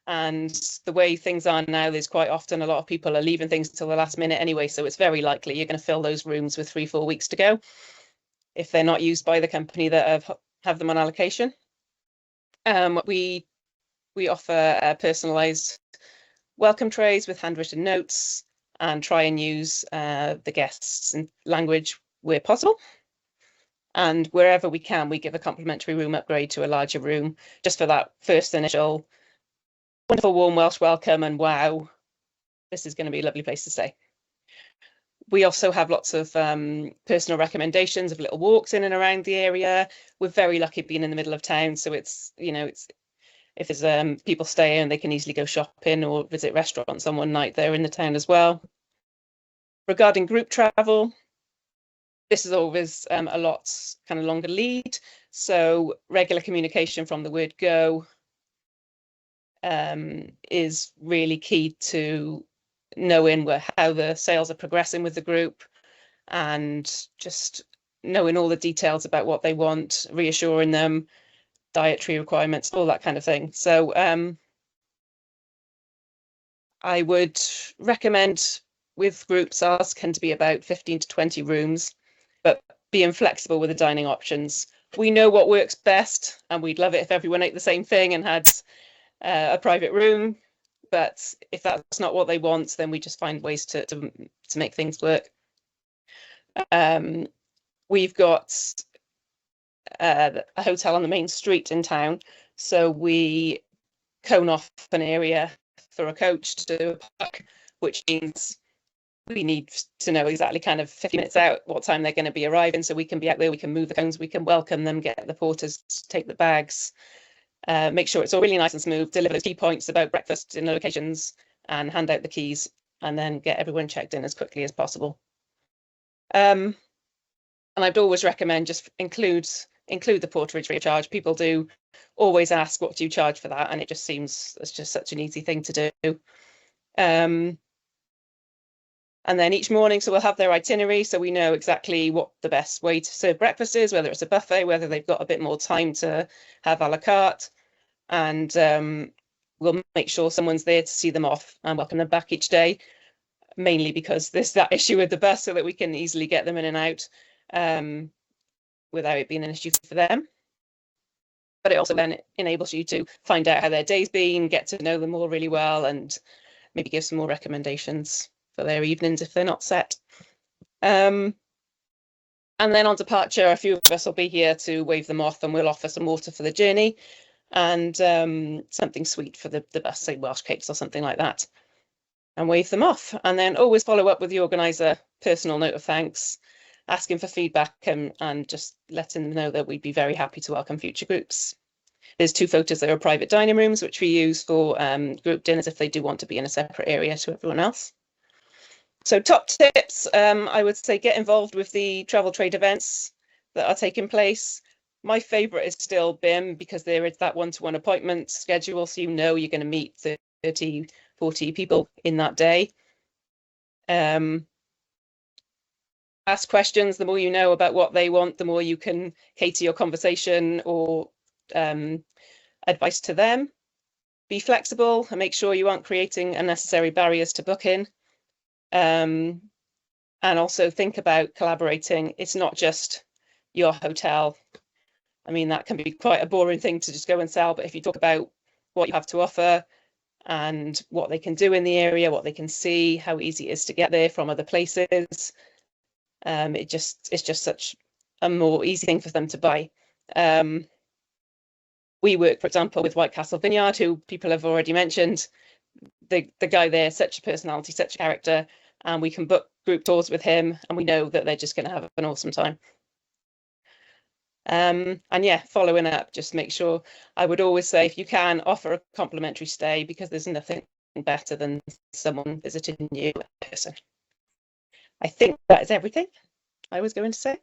And the way things are now, there's quite often a lot of people are leaving things until the last minute anyway. So it's very likely you're going to fill those rooms with 3-4 weeks to go if they're not used by the company that have them on allocation. We offer personalised welcome trays with handwritten notes and try and use the guests' language where possible. And wherever we can, we give a complimentary room upgrade to a larger room just for that first initial wonderful warm Welsh welcome and wow, this is going to be a lovely place to stay. We also have lots of personal recommendations of little walks in and around the area. We're very lucky being in the middle of town, so it's, you know, it's, if there's people staying, they can easily go shopping or visit restaurants on one night there in the town as well. Regarding group travel, this is always a lot kind of longer lead, so regular communication from the word go is really key to knowing how the sales are progressing with the group, and just knowing all the details about what they want, reassuring them, dietary requirements, all that kind of thing. So I would recommend, with groups, ours tend to be about 15 to 20 rooms, but being flexible with the dining options. We know what works best, and we'd love it if everyone ate the same thing and had a private room. But if that's not what they want, then we just find ways to make things work. We've got a hotel on the main street in town, so we cone off an area for a coach to park, which means we need to know exactly kind of 50 minutes out what time they're going to be arriving, so we can be out there, we can move the cones, we can welcome them, get the porters to take the bags, make sure it's all really nice and smooth, deliver those key points about breakfast in locations, and hand out the keys, and then get everyone checked in as quickly as possible. And I'd always recommend just include the porterage free of charge. People do always ask, what do you charge for that? And it just seems it's just such an easy thing to do. And then each morning, so we'll have their itinerary, so we know exactly what the best way to serve breakfast is, whether it's a buffet, whether they've got a bit more time to have a la carte, and we'll make sure someone's there to see them off and welcome them back each day, mainly because there's that issue with the bus, so that we can easily get them in and out without it being an issue for them. But it also then enables you to find out how their day's been, get to know them all really well, and maybe give some more recommendations for their evenings if they're not set. And then on departure, a few of us will be here to wave them off, and we'll offer some water for the journey and something sweet for the bus, say Welsh cakes or something like that, and wave them off. And then always follow up with the organiser, personal note of thanks, asking for feedback, and just letting them know that we'd be very happy to welcome future groups. There's 2 photos that are private dining rooms, which we use for group dinners if they do want to be in a separate area to everyone else. So top tips, I would say get involved with the travel trade events that are taking place. My favourite is still BIM, because there is that one-to-one appointment schedule, so you know you're going to meet 30, 40 people in that day. Ask questions. The more you know about what they want, the more you can cater your conversation or advice to them. Be flexible and make sure you aren't creating unnecessary barriers to booking. And also think about collaborating. It's not just your hotel. I mean, that can be quite a boring thing to just go and sell, but if you talk about what you have to offer and what they can do in the area, what they can see, how easy it is to get there from other places, it's just such a more easy thing for them to buy. We work, for example, with White Castle Vineyard, who people have already mentioned. The guy there, such a personality, such a character, and we can book group tours with him, and we know that they're just going to have an awesome time. And yeah, following up, just make sure, I would always say, if you can, offer a complimentary stay, because there's nothing better than someone visiting you in person. I think that is everything I was going to say,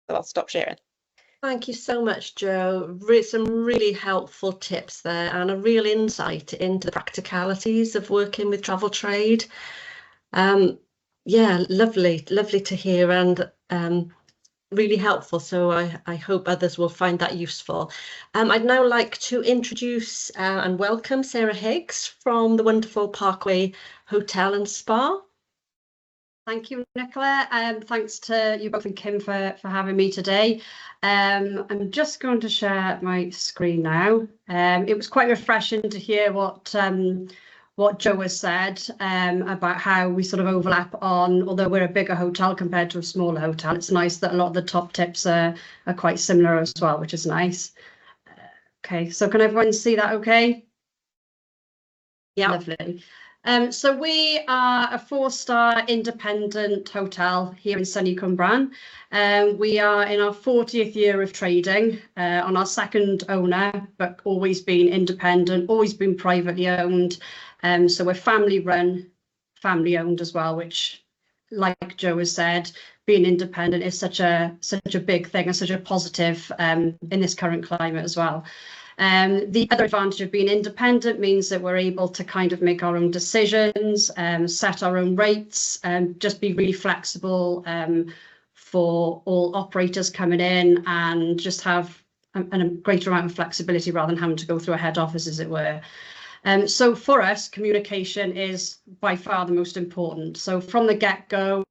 so I'll stop sharing. Thank you so much, Jo. Some really helpful tips there, and a real insight into the practicalities of working with travel trade. Yeah, lovely to hear, and really helpful. So I hope others will find that useful. I'd now like to introduce and welcome Sarah Higgs from the wonderful Parkway Hotel and Spa. Thank you, Nicola. Thanks to you both and Kim for having me today. I'm just going to share my screen now. It was quite refreshing to hear what Jo has said about how we sort of overlap on, although we're a bigger hotel compared to a smaller hotel, it's nice that a lot of the top tips are quite similar as well, which is nice. Okay, so can everyone see that okay? Yeah. Lovely. So we are a 4-star independent hotel here in sunny Cwmbran. We are in our 40th year of trading, on our second owner, but always been independent, always been privately owned. So we're family run, family owned as well, which, like Joe has said, being independent is such a big thing and such a positive in this current climate as well. The other advantage of being independent means that we're able to kind of make our own decisions, set our own rates, and just be really flexible for all operators coming in, and just have a greater amount of flexibility rather than having to go through a head office, as it were. So for us, communication is by far the most important. So from the get-go,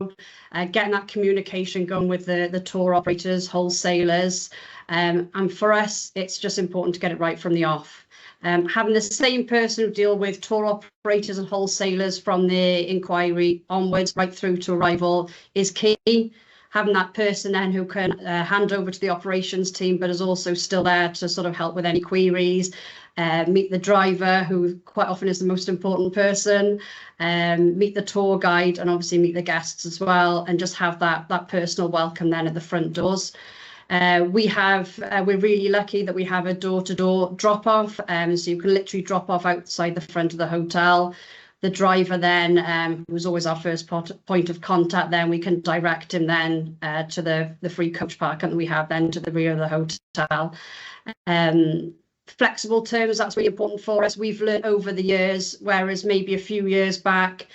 getting that communication going with the tour operators, wholesalers, and for us, it's just important to get it right from the off. Having the same person who deal with tour operators and wholesalers from the inquiry onwards right through to arrival is key. Having that person then who can hand over to the operations team, but is also still there to sort of help with any queries, meet the driver, who quite often is the most important person, meet the tour guide, and obviously meet the guests as well, and just have that personal welcome then at the front doors. We're really lucky that we have a door-to-door drop-off, so you can literally drop off outside the front of the hotel. The driver then, who's always our first point of contact, then we can direct him then to the free coach park, and we have then to the rear of the hotel. Flexible terms, that's really important for us. We've learned over the years, whereas maybe a few years back,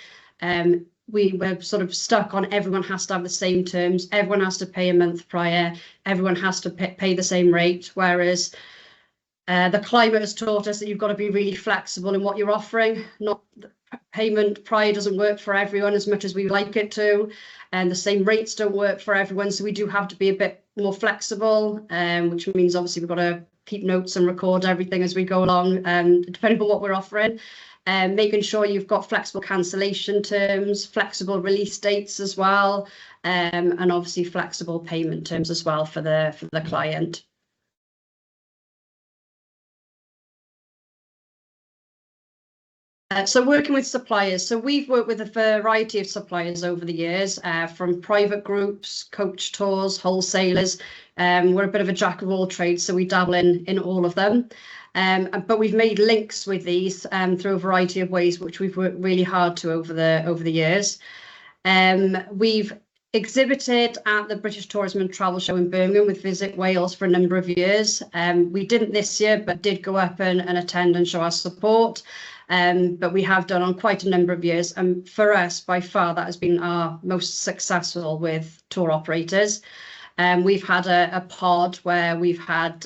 we were sort of stuck on everyone has to have the same terms, everyone has to pay a month prior, everyone has to pay the same rate, whereas the climate has taught us that you've got to be really flexible in what you're offering. Not payment prior doesn't work for everyone as much as we like it to, and the same rates don't work for everyone, so we do have to be a bit more flexible, which means obviously we've got to keep notes and record everything as we go along, depending on what we're offering. Making sure you've got flexible cancellation terms, flexible release dates as well, and obviously flexible payment terms as well for the client. So working with suppliers. So we've worked with a variety of suppliers over the years, from private groups, coach tours, wholesalers. We're a bit of a jack of all trades, so we dabble in all of them. But we've made links with these through a variety of ways, which we've worked really hard to over the years. We've exhibited at the British Tourism and Travel Show in Birmingham with Visit Wales for a number of years. We didn't this year, but did go up and attend and show our support. But we have done on quite a number of years. And for us, by far, that has been our most successful with tour operators. We've had a pod where we've had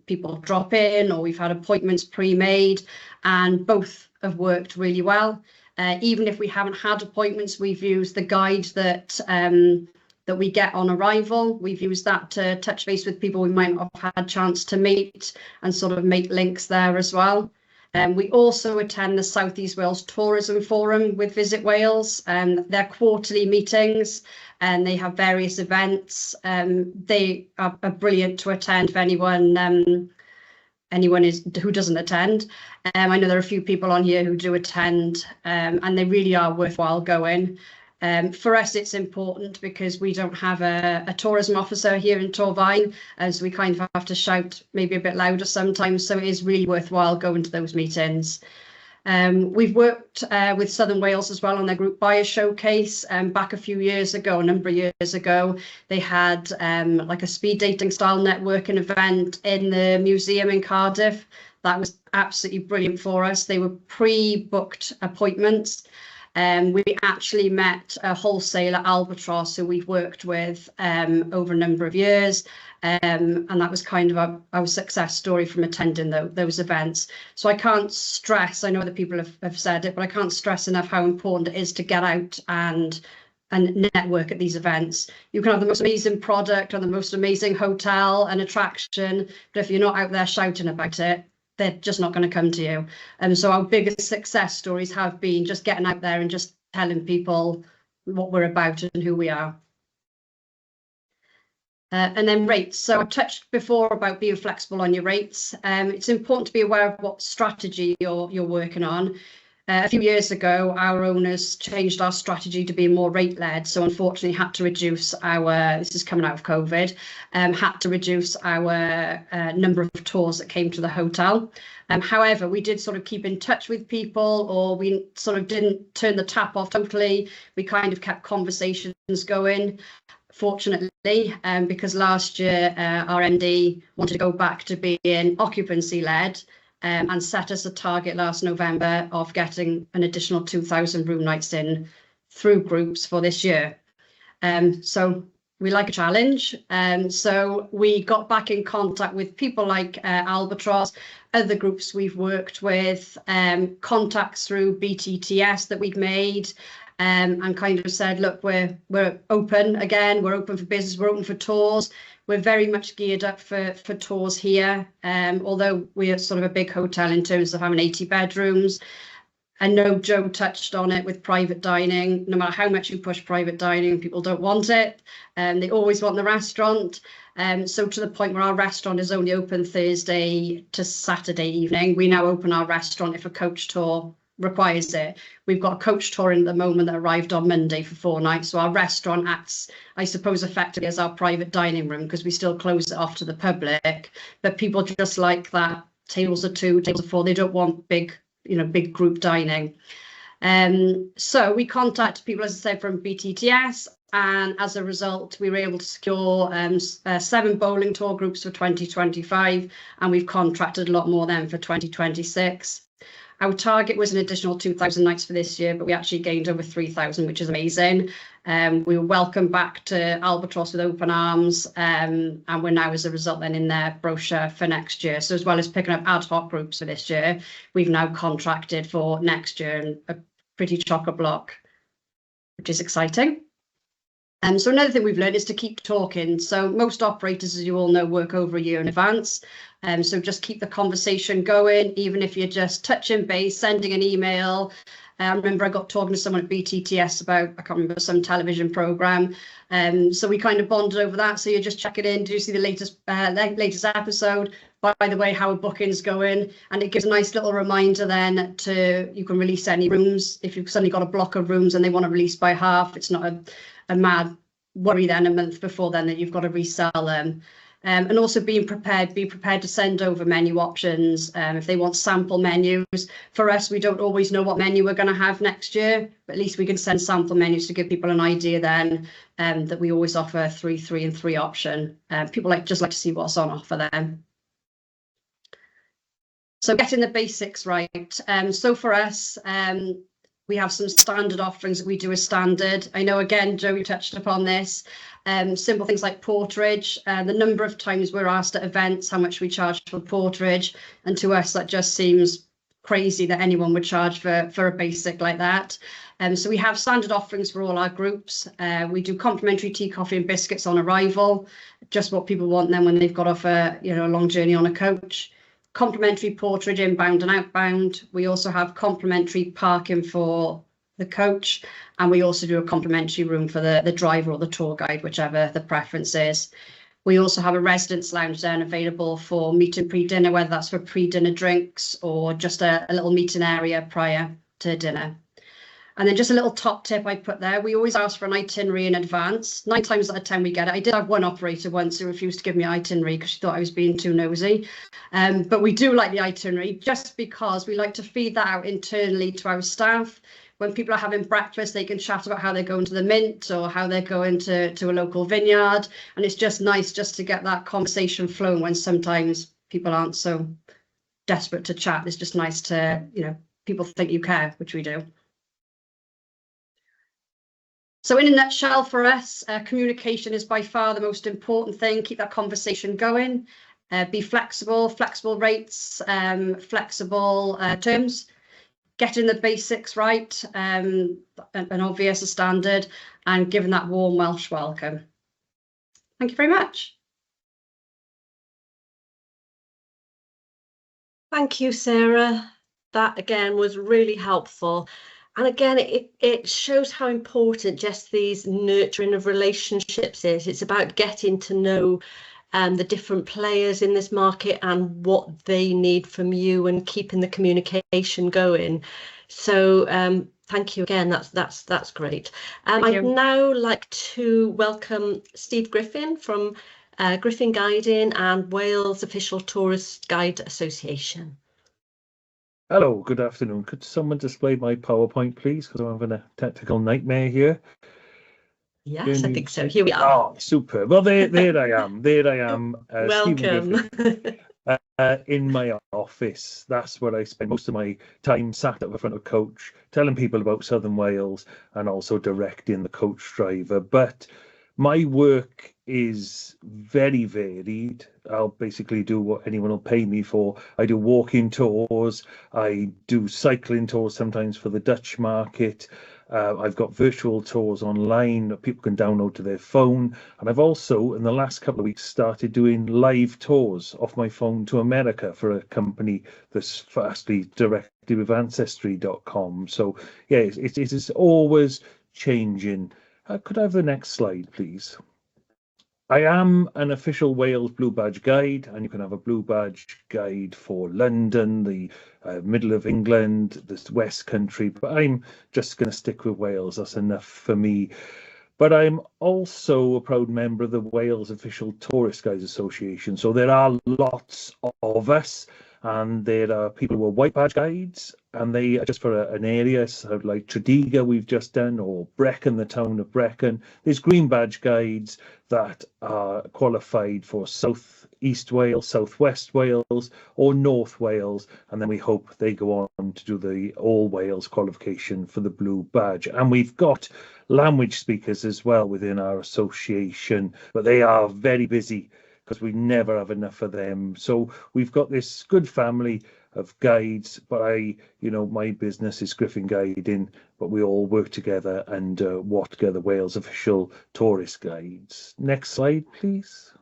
people drop in, or we've had appointments pre-made, and both have worked really well. Even if we haven't had appointments, we've used the guide that we get on arrival. We've used that to touch base with people we might not have had a chance to meet and sort of make links there as well. We also attend the South East Wales Tourism Forum with Visit Wales, and their quarterly meetings, and they have various events. They are brilliant to attend if anyone who doesn't attend. I know there are a few people on here who do attend, and they really are worthwhile going. For us, it's important because we don't have a tourism officer here in Torfaen, as we kind of have to shout maybe a bit louder sometimes, so it is really worthwhile going to those meetings. We've worked with Southern Wales as well on their group buyer showcase. Back a few years ago, a number of years ago, they had like a speed dating style networking event in the museum in Cardiff. That was absolutely brilliant for us. They were pre-booked appointments. We actually met a wholesaler, Albatross, who we've worked with over a number of years, and that was kind of our success story from attending those events. So I can't stress, I know other people have said it, but I can't stress enough how important it is to get out and network at these events. You can have the most amazing product or the most amazing hotel and attraction, but if you're not out there shouting about it, they're just not going to come to you. And so our biggest success stories have been just getting out there and just telling people what we're about and who we are. And then rates. So I've touched before about being flexible on your rates. It's important to be aware of what strategy you're working on. A few years ago, our owners changed our strategy to be more rate-led, so unfortunately had to reduce our, this is coming out of COVID, had to reduce our number of tours that came to the hotel. However, we did sort of keep in touch with people, or we sort of didn't turn the tap off totally. We kind of kept conversations going, fortunately, because last year our MD wanted to go back to being occupancy-led, and set us a target last November of getting an additional 2,000 room nights in through groups for this year. So we like a challenge. So we got back in contact with people like Albatross, other groups we've worked with, contacts through BTTS that we've made, and kind of said, look, we're open again, we're open for business, we're open for tours. We're very much geared up for tours here, although we are sort of a big hotel in terms of having 80 bedrooms. I know Joe touched on it with private dining. No matter how much you push private dining, people don't want it. They always want the restaurant. So to the point where our restaurant is only open Thursday to Saturday evening. We now open our restaurant if a coach tour requires it. We've got a coach tour in at the moment that arrived on Monday for 4 nights. So our restaurant acts, I suppose, effectively as our private dining room, because we still close it off to the public. But people just like that, tables of 2, tables of 4. They don't want big, big group dining. So we contacted people, as I said, from BTTS, and as a result, we were able to secure 7 bowling tour groups for 2025, and we've contracted a lot more then for 2026. Our target was an additional 2,000 nights for this year, but we actually gained over 3,000, which is amazing. We were welcomed back to Albatross with open arms, and we're now, as a result, then in their brochure for next year. So as well as picking up ad hoc groups for this year, we've now contracted for next year, and a pretty chock-a-block, which is exciting. So another thing we've learned is to keep talking. So most operators, as you all know, work over a year in advance. So just keep the conversation going, even if you're just touching base, sending an email. I remember I got talking to someone at BTTS about, I can't remember, some television program. So we kind of bonded over that. So you're just checking in. Do you see the latest episode? By the way, how are bookings going? And it gives a nice little reminder then you can release any rooms. If you've suddenly got a block of rooms and they want to release by half, it's not a mad worry then a month before then that you've got to resell them. And also be prepared to send over menu options if they want sample menus. For us, we don't always know what menu we're going to have next year, but at least we can send sample menus to give people an idea then that we always offer a 3, 3 and 3 option. People just like to see what's on offer then. So getting the basics right. So for us, we have some standard offerings that we do as standard. I know, again, Joe, you touched upon this. Simple things like porterage, the number of times we're asked at events how much we charge for porterage, and to us that just seems crazy that anyone would charge for a basic like that. So we have standard offerings for all our groups. We do complimentary tea, coffee and biscuits on arrival, just what people want then when they've got off a long journey on a coach. Complimentary porterage inbound and outbound. We also have complimentary parking for the coach, and we also do a complimentary room for the driver or the tour guide, whichever the preference is. We also have a residence lounge then available for meet and pre-dinner, whether that's for pre-dinner drinks or just a little meeting area prior to dinner. And then just a little top tip I put there, we always ask for an itinerary in advance. 9 times out of 10 we get it. I did have one operator once who refused to give me an itinerary because she thought I was being too nosy. But we do like the itinerary just because we like to feed that out internally to our staff. When people are having breakfast, they can chat about how they're going to the Mint or how they're going to a local vineyard. And it's just nice just to get that conversation flowing when sometimes people aren't so desperate to chat. It's just nice to, people think you care, which we do. So in a nutshell for us, communication is by far the most important thing. Keep that conversation going. Be flexible rates, flexible terms. Getting the basics right, and obvious, a standard, and giving that warm Welsh welcome. Thank you very much. Thank you, Sarah. That again was really helpful. And again, it shows how important just these nurturing of relationships is. It's about getting to know the different players in this market and what they need from you and keeping the communication going. So thank you again. That's great. I'd now like to welcome Steve Griffin from Griffin Guiding and Wales Official Tourist Guide Association. Hello, good afternoon. Could someone display my PowerPoint, please? Because I'm having a technical nightmare here. Yes, I think so. Here we are. Oh, super. Well, there I am. There I am. Welcome. In my office. That's where I spend most of my time, sat at the front of coach, telling people about Southern Wales and also directing the coach driver. But my work is very varied. I'll basically do what anyone will pay me for. I do walking tours. I do cycling tours sometimes for the Dutch market. I've got virtual tours online that people can download to their phone. And I've also, in the last couple of weeks, started doing live tours off my phone to America for a company that's fastly directed with Ancestry.com. So, yeah, it is always changing. Could I have the next slide, please? I am an official Wales Blue Badge guide, and you can have a Blue Badge guide for London, the middle of England, the West Country, but I'm just going to stick with Wales. That's enough for me. But I'm also a proud member of the Wales Official Tourist Guides Association. So there are lots of us, and there are people who are white badge guides, and they are just for an area, so like Tredegar we've just done, or Brecon, the town of Brecon. There's green badge guides that are qualified for South East Wales, South West Wales, or North Wales, and then we hope they go on to do the All Wales qualification for the Blue Badge. And we've got language speakers as well within our association, but they are very busy because we never have enough of them. So we've got this good family of guides, but my business is Griffin Guiding, but we all work together and work together, Wales Official Tourist Guides. Next slide, please.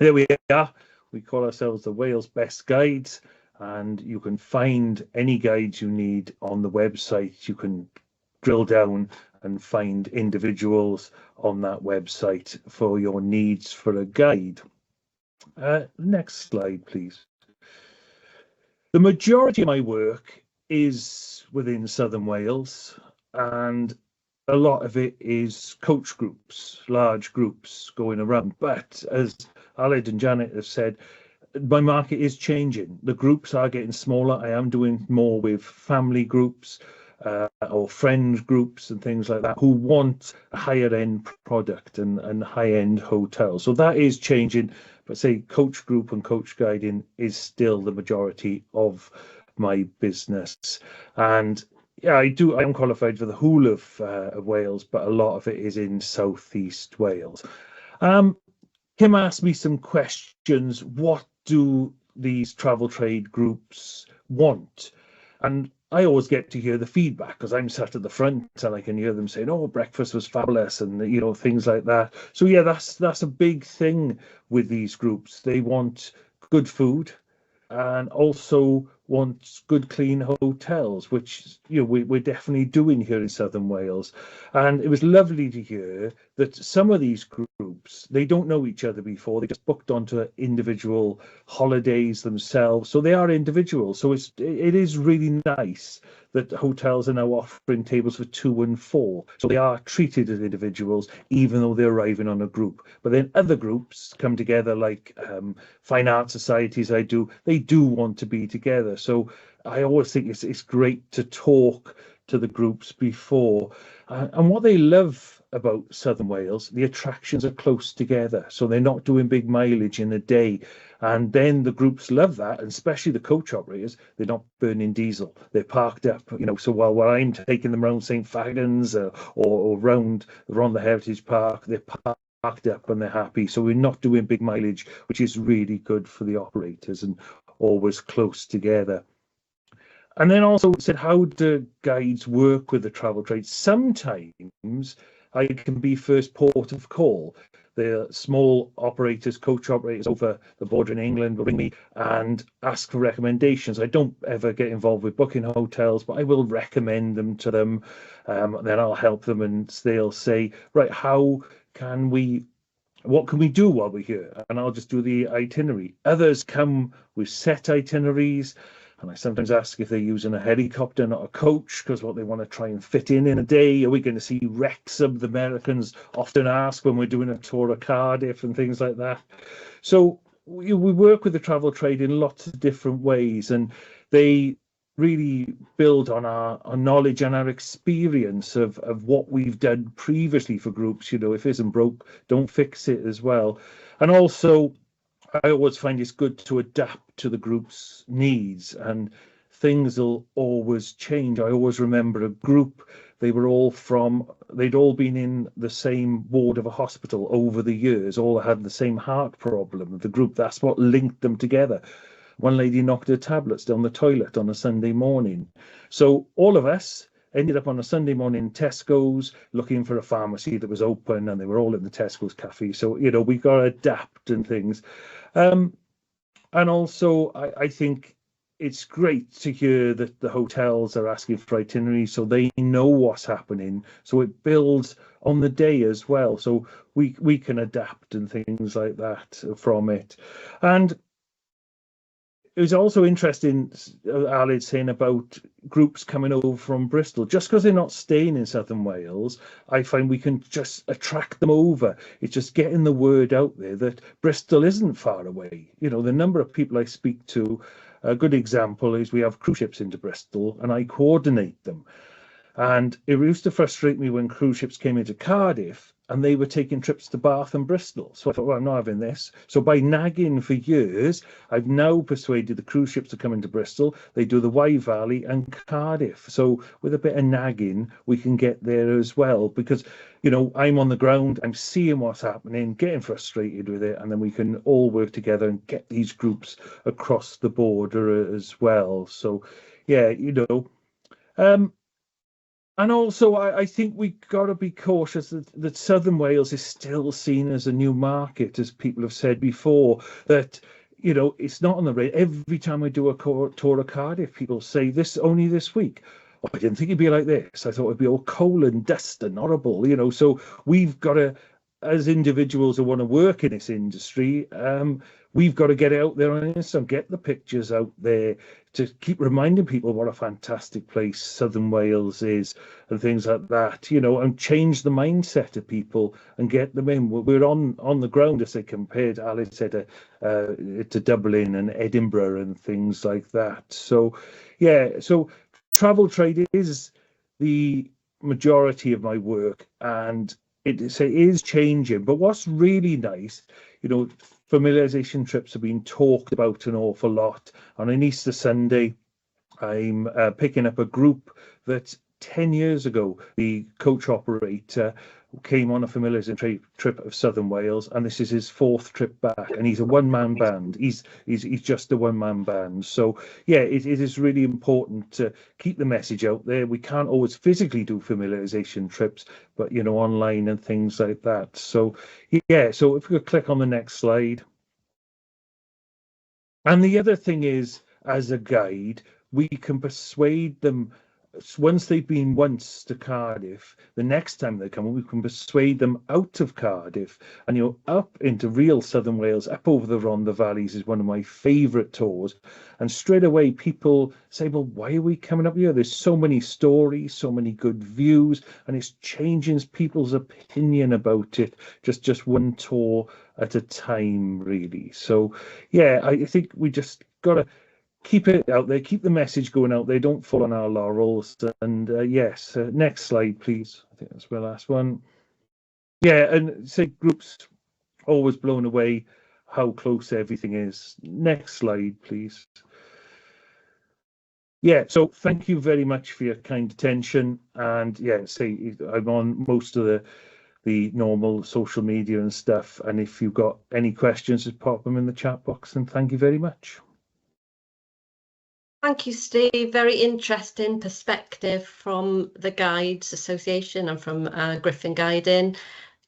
There we are. We call ourselves the Wales Best Guides, and you can find any guides you need on the website. You can drill down and find individuals on that website for your needs for a guide. Next slide, please. The majority of my work is within Southern Wales, and a lot of it is coach groups, large groups going around. But as Aled and Janet have said, my market is changing. The groups are getting smaller. I am doing more with family groups or friend groups and things like that who want a higher end product and high end hotels. So that is changing. But say coach group and coach guiding is still the majority of my business. And yeah, I am qualified for the whole of Wales, but a lot of it is in southeast Wales. Kim asked me some questions. What do these travel trade groups want? And I always get to hear the feedback because I'm sat at the front and I can hear them saying, "Oh, breakfast was fabulous," and things like that. So yeah, that's a big thing with these groups. They want good food and also want good clean hotels, which we're definitely doing here in Southern Wales. And it was lovely to hear that some of these groups, they don't know each other before. They just booked onto individual holidays themselves, so they are individuals. So it is really nice that hotels are now offering tables for 2 and 4, so they are treated as individuals even though they're arriving on a group. But then other groups come together, like fine art societies they do want to be together. So I always think it's great to talk to the groups before. And what they love about Southern Wales, the attractions are close together, so they're not doing big mileage in a day. And then the groups love that, and especially the coach operators, they're not burning diesel. They're parked up, so while I'm taking them around St. Fagans or around the Heritage Park, they're parked up and they're happy. So we're not doing big mileage, which is really good for the operators and always close together. And then also said, how do guides work with the travel trade? Sometimes I can be first port of call. The small operators, coach operators over the border in England will ring me and ask for recommendations. I don't ever get involved with booking hotels, but I will recommend them to them. Then I'll help them and they'll say, right, how can we what can we do while we're here? And I'll just do the itinerary. Others come with set itineraries, and I sometimes ask if they're using a helicopter, not a coach, because what they want to try and fit in a day. Are we going to see Wrexham? The Americans often ask when we're doing a tour of Cardiff and things like that. So we work with the travel trade in lots of different ways, and they really build on our knowledge and our experience of what we've done previously for groups. You know, if it isn't broke, don't fix it as well. And also, I always find it's good to adapt to the group's needs, and things will always change. I always remember a group, they'd all been in the same ward of a hospital over the years, all had the same heart problem. The group, that's what linked them together. One lady knocked her tablets down the toilet on a Sunday morning. So all of us ended up on a Sunday morning in Tesco's looking for a pharmacy that was open, and they were all in the Tesco's cafe. So, you know, we got to adapt and things. And also, I think it's great to hear that the hotels are asking for itineraries so they know what's happening. So it builds on the day as well. So we can adapt and things like that from it. And it was also interesting, Ali saying about groups coming over from Bristol. Just because they're not staying in Southern Wales, I find we can just attract them over. It's just getting the word out there that Bristol isn't far away. You know, the number of people I speak to, a good example is we have cruise ships into Bristol and I coordinate them. And it used to frustrate me when cruise ships came into Cardiff and they were taking trips to Bath and Bristol. So I thought, well, I'm not having this. So by nagging for years, I've now persuaded the cruise ships to come into Bristol. They do the Wye Valley and Cardiff. So with a bit of nagging, we can get there as well. Because, you know, I'm on the ground, I'm seeing what's happening, getting frustrated with it, and then we can all work together and get these groups across the border as well. So, yeah, you know. And also, I think we got to be cautious that Southern Wales is still seen as a new market, as people have said before, that, you know, it's not on the radar. Every time I do a tour of Cardiff, people say only this week. Oh, I didn't think it'd be like this. I thought it'd be all coal and dust and horrible, you know. So we've got to, as individuals who want to work in this industry, we've got to get out there on Instagram, get the pictures out there to keep reminding people what a fantastic place Southern Wales is and things like that, you know, and change the mindset of people and get them in. We're on the ground, as they compared, Alice said, to Dublin and Edinburgh and things like that. So, yeah, so travel trade is the majority of my work, and it is changing. But what's really nice, you know, familiarisation trips have been talked about an awful lot. On an Easter Sunday, I'm picking up a group that 10 years ago, the coach operator came on a familiarisation trip of Southern Wales, and this is his 4th trip back, and he's a one-man band. He's just a one-man band. So yeah, it is really important to keep the message out there. We can't always physically do familiarisation trips, but you know, online and things like that. So yeah, so if we could click on the next slide. And the other thing is, as a guide, we can persuade them. Once they've been once to Cardiff, the next time they come, we can persuade them out of Cardiff and, you know, up into real Southern Wales, up over the Rhondda Valleys is one of my favourite tours. And straight away people say, well, why are we coming up here? There's so many stories, so many good views, and it's changing people's opinion about it, just one tour at a time, really. So yeah, I think we just got to keep it out there, keep the message going out there, don't fall on our laurels. And yes, next slide, please. I think that's my last one. Yeah, and say groups always blown away how close everything is. Next slide, please. Yeah, so thank you very much for your kind attention. And yeah, say I'm on most of the normal social media and stuff. And if you've got any questions, just pop them in the chat box. And thank you very much. Thank you, Steve. Very interesting perspective from the Guides Association and from Griffin Guiding.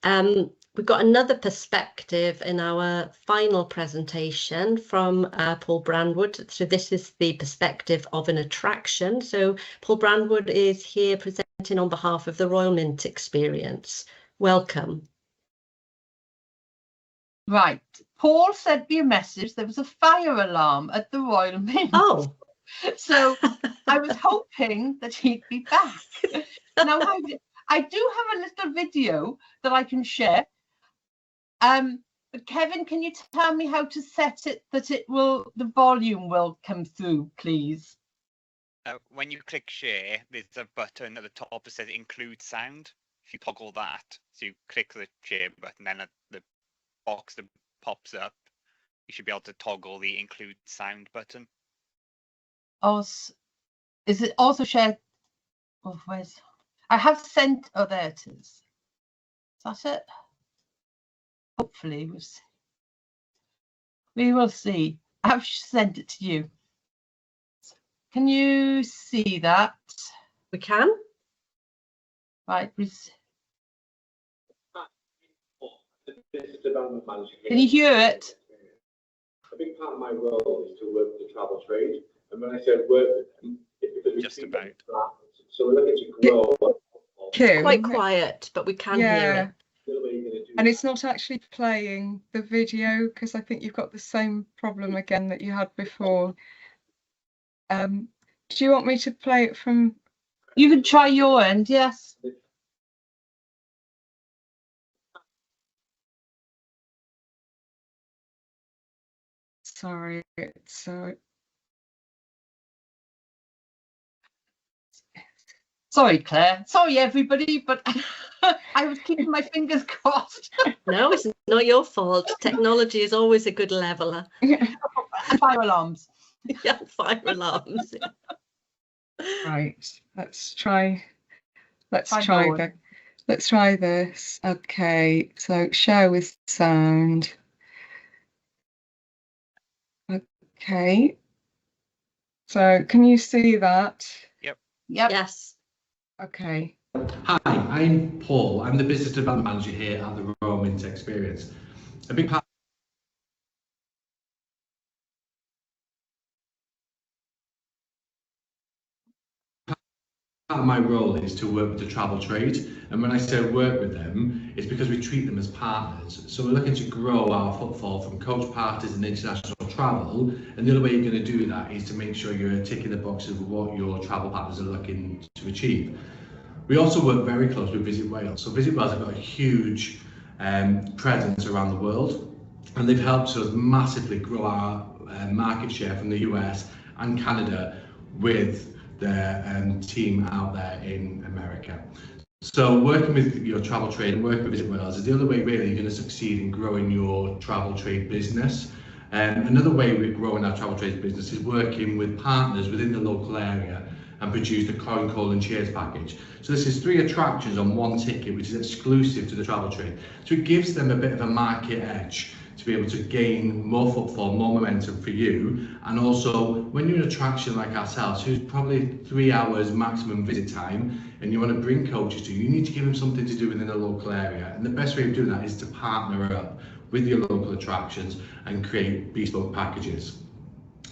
We've got another perspective in our final presentation from Paul Brandwood. So this is the perspective of an attraction. So Paul Brandwood is here presenting on behalf of the Royal Mint Experience. Welcome. Right. Paul sent me a message. There was a fire alarm at the Royal Mint. Oh, So I was hoping that he'd be back. Now, I do have a little video that I can share. But Kevin, can you tell me how to set it that the volume will come through, please? When you click share, there's a button at the top that says include sound. If you toggle that, so you click the share button, then at the box that pops up, you should be able to toggle the include sound button. Also, is it also shared? Oh, where's? I have sent. Oh, there it is. Is that it? Hopefully, we will see. I've sent it to you. Can you see that? we can. Right. Can you hear it? A big part of my role is to work with the travel trade, and when I say work with them, it's because Just about. So we're looking to grow. Kim, Quite quiet, but we can hear it. and it's not actually playing the video because I think you've got the same problem again that you had before. Do you want me to play it from? You can try your end, yes. Sorry, Sorry, Claire. Sorry, everybody, but I was keeping my fingers crossed. No, it's not your fault. Technology is always a good leveler. And fire alarms. Yeah, fire alarms. right. Let's try this. Okay, so share with sound. Okay. So can you see that? Yep. Yes. Okay. Hi, I'm Paul. I'm the business development manager here at the Royal Mint Experience. A big part of my role is to work with the travel trade, and when I say work with them, it's because we treat them as partners. So we're looking to grow our footfall from coach parties and international travel, and the other way you're going to do that is to make sure you're ticking the boxes of what your travel partners are looking to achieve. We also work very closely with Visit Wales. So Visit Wales have got a huge presence around the world, and they've helped us massively grow our market share from the US and Canada with their team out there in America. So working with your travel trade and working with Visit Wales is the other way really you're going to succeed in growing your travel trade business. Another way we're growing our travel trade business is working with partners within the local area and produce the coin, call and cheers package. So this is 3 attractions on 1 ticket, which is exclusive to the travel trade. So it gives them a bit of a market edge to be able to gain more footfall, more momentum for you. And also when you're an attraction like ourselves, who's probably 3 hours maximum visit time, and you want to bring coaches to you need to give them something to do within the local area. And the best way of doing that is to partner up with your local attractions and create bespoke packages.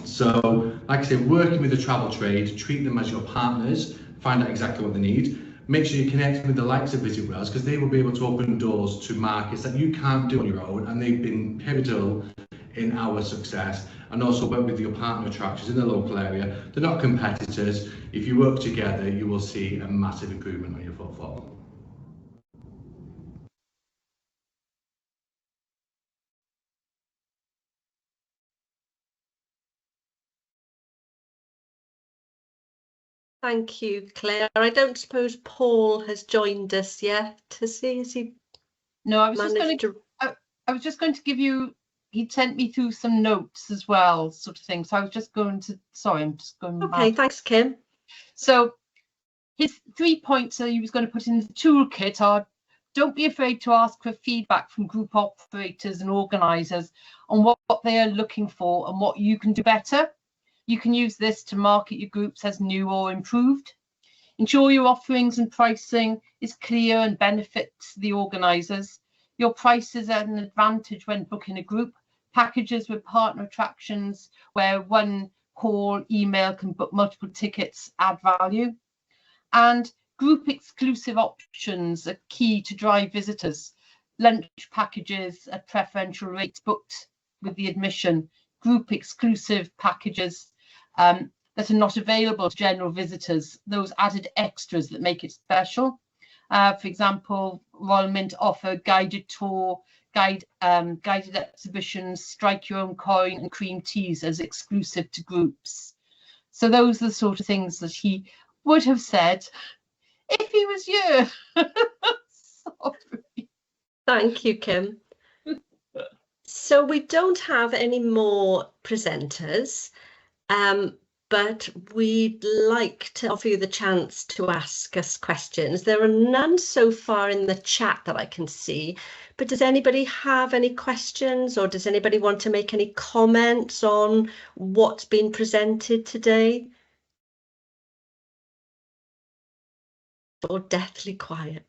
So, like I said, working with the travel trade, treat them as your partners, find out exactly what they need. Make sure you connect with the likes of Visit Wales because they will be able to open doors to markets that you can't do on your own, and they've been pivotal in our success. And also work with your partner attractions in the local area. They're not competitors. If you work together, you will see a massive improvement on your footfall. Thank you, Claire. I don't suppose Paul has joined us yet to see as he No, I was just going to give you, he sent me through some notes as well, sort of thing. So I was just going to, sorry, I'm just going Okay, back. thanks, Kim. So his 3 points that he was going to put in the toolkit are: don't be afraid to ask for feedback from group operators and organisers on what they are looking for and what you can do better. You can use this to market your groups as new or improved. Ensure your offerings and pricing is clear and benefits the organisers. Your prices are an advantage when booking a group. Packages with partner attractions where one call, email can book multiple tickets add value. And group exclusive options are key to drive visitors. lunch packages at preferential rates booked with the admission, group exclusive packages that are not available to general visitors, those added extras that make it special. For example, Royal Mint offer guided tour, guided exhibitions, strike your own coin and cream teas as exclusive to groups. So those are the sort of things that he would have said if he was you. Sorry. Thank you, Kim. So we don't have any more presenters, but we'd like to offer you the chance to ask us questions. There are none so far in the chat that I can see, but does anybody have any questions, or does anybody want to make any comments on what's been presented today? Or deathly quiet?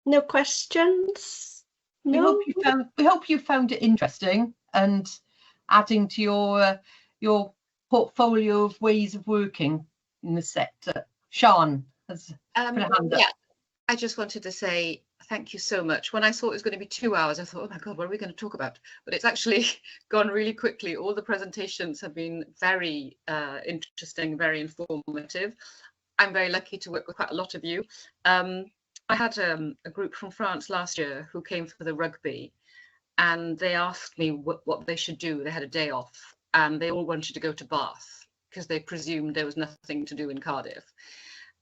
No questions? No. We hope you found it interesting and adding to your portfolio of ways of working in the sector. Sian has put a hand up. Yeah, I just wanted to say thank you so much. When I saw it was going to be 2 hours, I thought, oh my God, what are we going to talk about? But it's actually gone really quickly. All the presentations have been very interesting, very informative. I'm very lucky to work with quite a lot of you. I had a group from France last year who came for the rugby, and they asked me what they should do. They had a day off and they all wanted to go to Bath because they presumed there was nothing to do in Cardiff.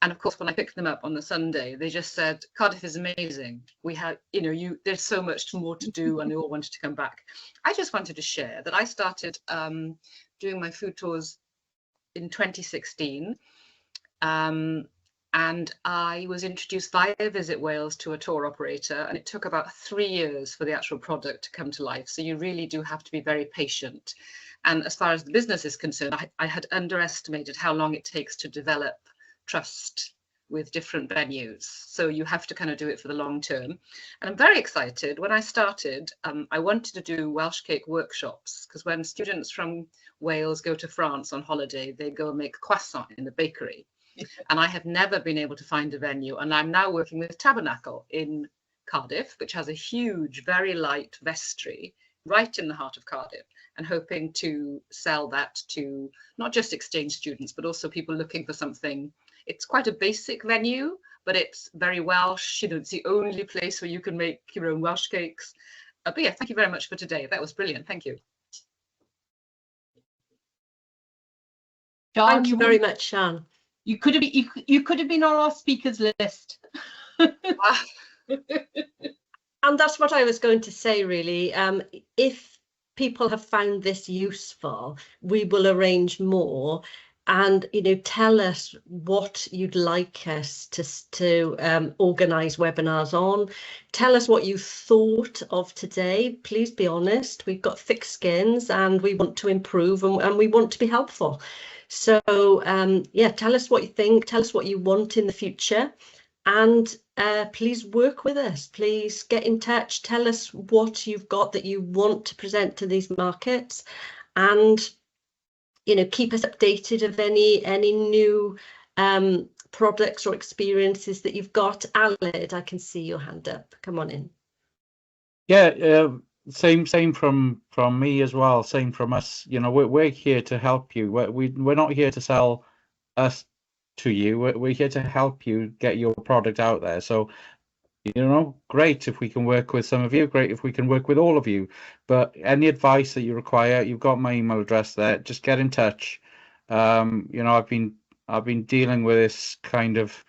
And of course, when I picked them up on the Sunday, they just said, Cardiff is amazing. We have, there's so much more to do, and they all wanted to come back. I just wanted to share that I started doing my food tours in 2016. And I was introduced via Visit Wales to a tour operator, and it took about 3 years for the actual product to come to life. So you really do have to be very patient. And as far as the business is concerned, I had underestimated how long it takes to develop trust with different venues. So you have to kind of do it for the long term. And I'm very excited. When I started, I wanted to do Welsh cake workshops, because when students from Wales go to France on holiday, they go and make croissant in the bakery. And I have never been able to find a venue. And I'm now working with Tabernacle in Cardiff, which has a huge, very light vestry right in the heart of Cardiff, and hoping to sell that to not just exchange students, but also people looking for something. It's quite a basic venue, but it's very Welsh. It's the only place where you can make your own Welsh cakes. But yeah, thank you very much for today. That was brilliant. Thank you. Thank you very much, Sian. You could have been on our speakers list. And that's what I was going to say, really. If people have found this useful, we will arrange more. And tell us what you'd like us to organise webinars on. Tell us what you thought of today. Please be honest. We've got thick skins and we want to improve, and we want to be helpful. So yeah, tell us what you think. Tell us what you want in the future, and please work with us. Please get in touch. Tell us what you've got that you want to present to these markets, and keep us updated of any new products or experiences that you've got. Aled, I can see your hand up. Come on in. Yeah, same from me as well. Same from us. We're here to help you. We're not here to sell us to you. We're here to help you get your product out there. So great if we can work with some of you, great if we can work with all of you. But any advice that you require, you've got my email address there. Just get in touch. I've been dealing with this kind of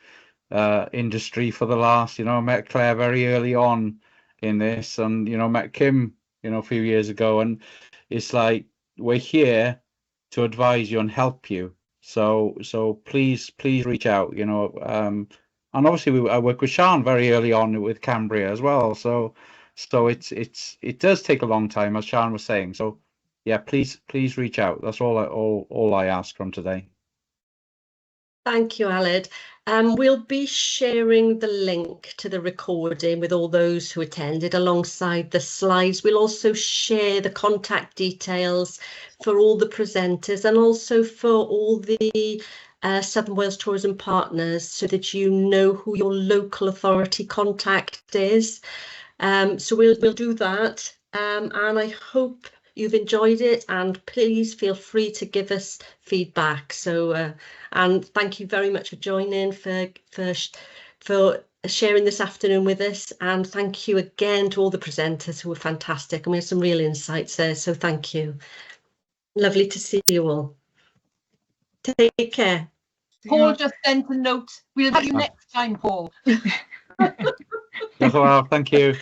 industry for the last, I met Claire very early on in this, and met Kim a few years ago, and it's like we're here to advise you and help you. So please reach out. And obviously I work with Sian very early on with Cambria as well. So it does take a long time, as Sian was saying. So yeah, please reach out. That's all I ask from today. Thank you, Aled. We'll be sharing the link to the recording with all those who attended alongside the slides. We'll also share the contact details for all the presenters and also for all the Southern Wales Tourism partners, so that you know who your local authority contact is. So we'll do that, and I hope you've enjoyed it, and please feel free to give us feedback. So and thank you very much for joining, for sharing this afternoon with us, and thank you again to all the presenters who were fantastic, and we had some real insights there, so thank you. Lovely to see you all. Take care. Paul just sent a note. We'll have you next time, Paul. Thank you.